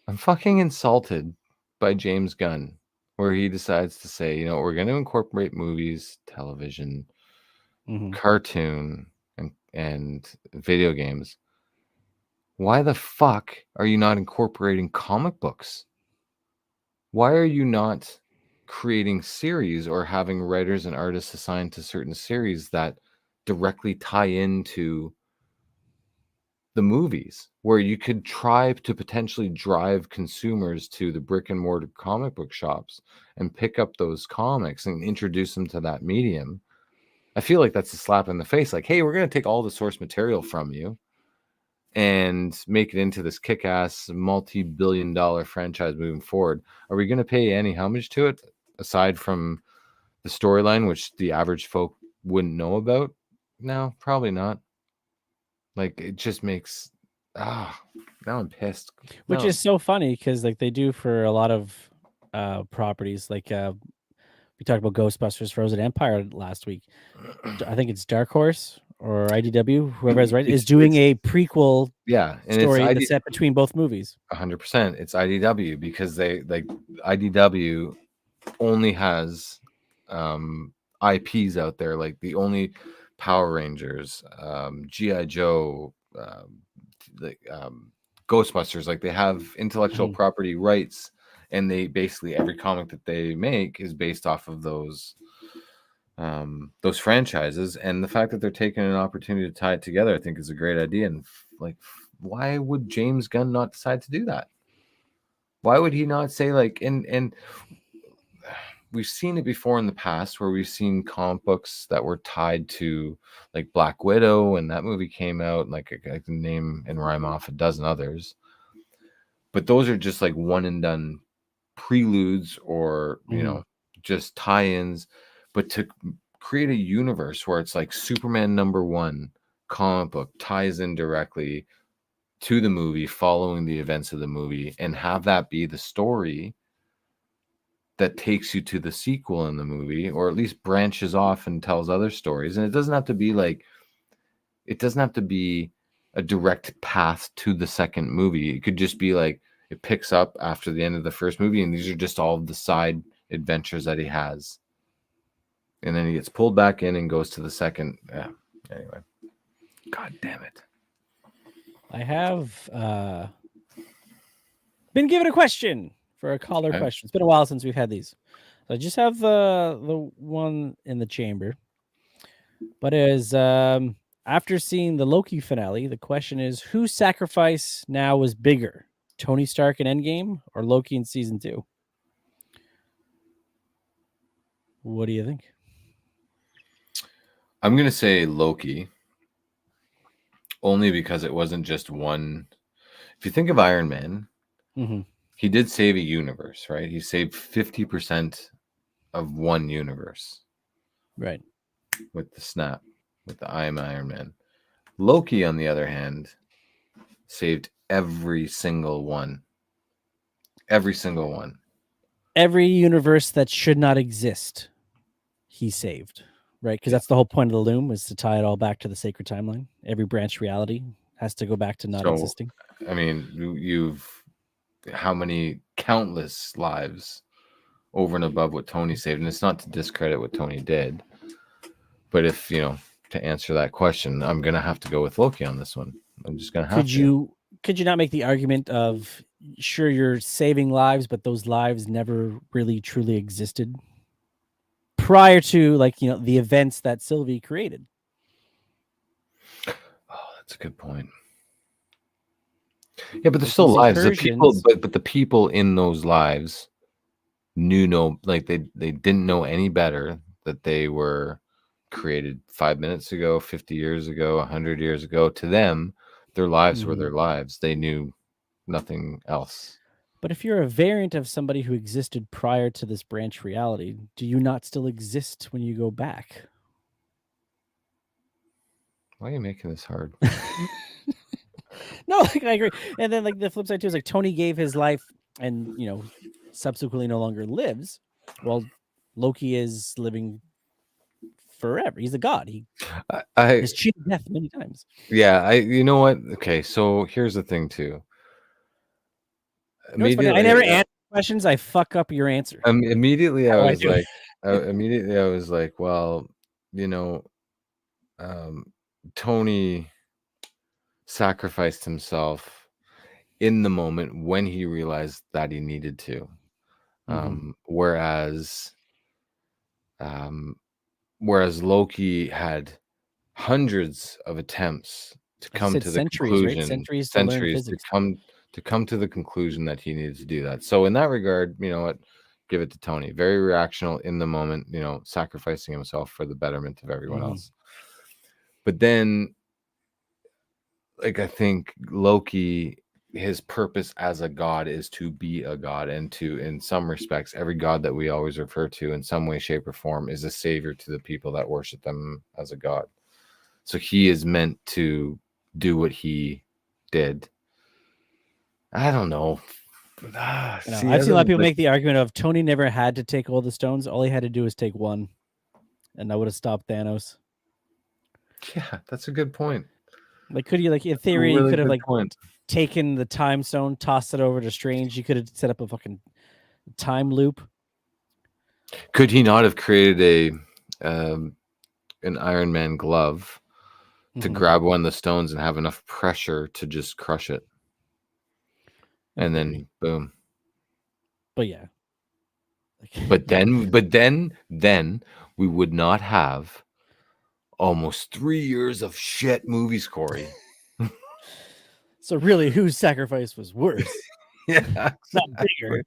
I'm fucking insulted by James Gunn, where he decides to say, we're going to incorporate movies, television, cartoon, and video games. Why the fuck are you not incorporating comic books? Why are you not creating series or having writers and artists assigned to certain series that directly tie into the movies, where you could try to potentially drive consumers to the brick and mortar comic book shops and pick up those comics and introduce them to that medium. I feel like that's a slap in the face. Like, hey, we're going to take all the source material from you and make it into this kick-ass multi-billion-dollar franchise moving forward. Are we going to pay any homage to it aside from the storyline, which the average folk wouldn't know about? No, probably not. Like, it just makes now I'm pissed. Which is so funny because like they do for a lot of properties. Like we talked about Ghostbusters Frozen Empire last week. I think it's Dark Horse or IDW, whoever is right, is doing a prequel story that's set between both movies. 100%. It's IDW because they like IDW only has IPs out there, like the only Power Rangers, G.I. Joe, Ghostbusters. Like they have intellectual property rights, and they basically every comic that they make is based off of those franchises. And the fact that they're taking an opportunity to tie it together, I think, is a great idea. And like, why would James Gunn not decide to do that? Why would he not say like and we've seen it before in the past where we've seen comic books that were tied to like Black Widow, and that movie came out, and like I can name and rhyme off a dozen others, but those are just like one and done preludes or you know, just tie-ins. But to create a universe where it's like Superman #1 comic book ties in directly to the movie, following the events of the movie, and have that be the story that takes you to the sequel in the movie, or at least branches off and tells other stories. And it doesn't have to be like, it doesn't have to be a direct path to the second movie. It could just be like, it picks up after the end of the first movie, and these are just all of the side adventures that he has. And then he gets pulled back in and goes to the second. Yeah. Anyway. God damn it. I have been given a question for a caller question. It's been a while since we've had these. So I just have the one in the chamber. But as after seeing the Loki finale, the question is, whose sacrifice now was bigger? Tony Stark in Endgame or Loki in season 2? What do you think? I'm going to say Loki, only because it wasn't just one. If you think of Iron Man, he did save a universe, right? He saved 50% of one universe. Right. With the snap, with the I am Iron Man. Loki, on the other hand, saved every single one. Every single one. Every universe that should not exist, he saved. Right, because that's the whole point of the loom, is to tie it all back to the sacred timeline. Every branch reality has to go back to not existing. I mean, you've how many countless lives over and above what Tony saved, and it's not to discredit what Tony did, but if you know, to answer that question, I'm gonna have to go with Loki on this one. I'm just gonna have to. Could you not make the argument of, sure, you're saving lives, but those lives never really truly existed prior to, like, you know, the events that Sylvie created? Oh, that's a good point. Yeah, but there's still lives. The people, but the people in those lives knew they didn't know any better that they were created 5 minutes ago, 50 years ago, 100 years ago. To them, their lives were their lives. They knew nothing else. But if you're a variant of somebody who existed prior to this branch reality, do you not still exist when you go back? Why are you making this hard? No, like, I agree. And then like the flip side too is like Tony gave his life and, you know, subsequently no longer lives. Well, Loki is living forever. He's a god. He has cheated death many times. Yeah, you know what? Okay, so here's the thing too. Immediately, I never answer questions. I fuck up your answer. Immediately, I was like, well, you know, Tony sacrificed himself in the moment when he realized that he needed to. Whereas Loki had hundreds of attempts to come to the centuries, conclusion, right? Centuries to learn physics. to come to the conclusion that he needed to do that. So in that regard, you know what? Give it to Tony. Very reactional in the moment, you know, sacrificing himself for the betterment of everyone else. But then, like, I think Loki, his purpose as a god is to be a god, and to, in some respects, every god that we always refer to in some way, shape, or form is a savior to the people that worship them as a god. So he is meant to do what he did. I don't know. I've seen a lot of people make the argument of Tony never had to take all the stones. All he had to do was take one, and that would have stopped Thanos. Yeah, that's a good point. Like, could you, like, in theory, you could have taken the time stone, tossed it over to Strange. You could have set up a fucking time loop. Could he not have created an Iron Man glove to grab one of the stones and have enough pressure to just crush it? And then boom. But yeah. But then we would not have almost 3 years of shit movies, Cory. So really, whose sacrifice was worse? Yeah, not bigger.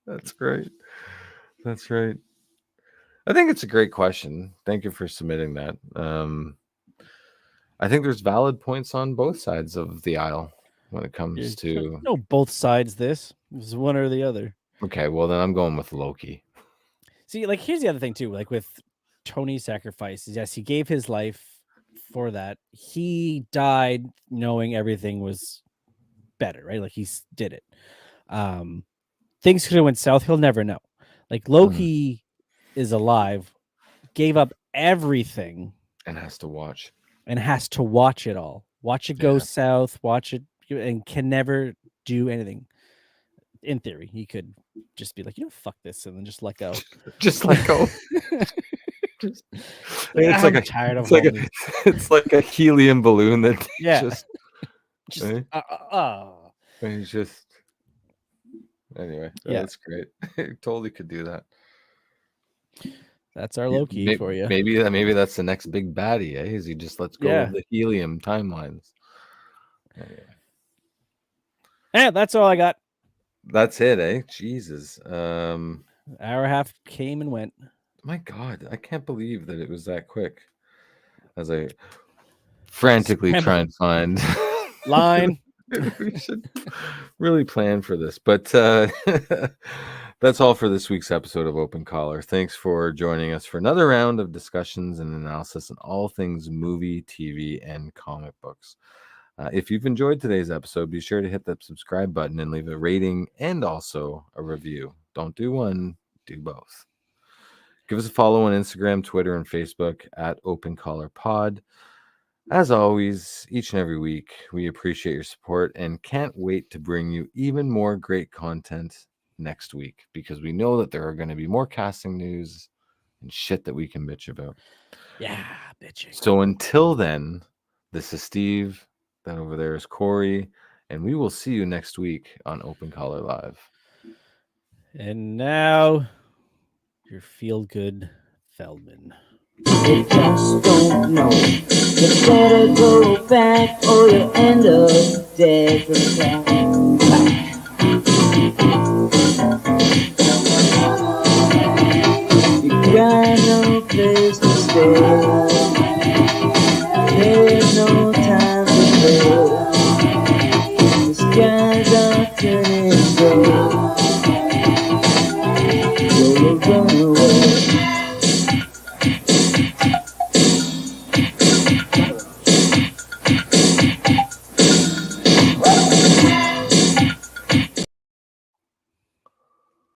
That's great. That's right. I think it's a great question. Thank you for submitting that. I think there's valid points on both sides of the aisle when it comes to both sides. This is one or the other. Okay, well then I'm going with Loki. See, like, here's the other thing too. Like, with Tony's sacrifice, yes, he gave his life for that. He died knowing everything was better, right? Like, he did it. Things could have went south. He'll never know. Like, Loki is alive, gave up everything, and has to watch it all. Watch it go south. Watch it, and can never do anything. In theory, he could just be like, fuck this, and then just let go. Just let go. It's like a helium balloon that he's just anyway. That's great. Totally could do that. That's our Loki for you. Maybe that's the next big baddie. Is he just lets go of the helium timelines? Anyway. Yeah, that's all I got. That's it, Jesus. Hour and a half came and went. My God, I can't believe that it was that quick. As I frantically try and find line. We should really plan for this. But that's all for this week's episode of Open Collar. Thanks for joining us for another round of discussions and analysis on all things movie, TV, and comic books. If you've enjoyed today's episode, be sure to hit that subscribe button and leave a rating and also a review. Don't do one, do both. Give us a follow on Instagram, Twitter, and Facebook at Open Collar Pod. As always, each and every week, we appreciate your support and can't wait to bring you even more great content next week, because we know that there are going to be more casting news and shit that we can bitch about. Yeah, bitching. So until then, this is Steve. That over there is Cory, and we will see you next week on Open Collar Live. And now, your feel-good Feldman. If you just don't know, you better go back or you end up dead.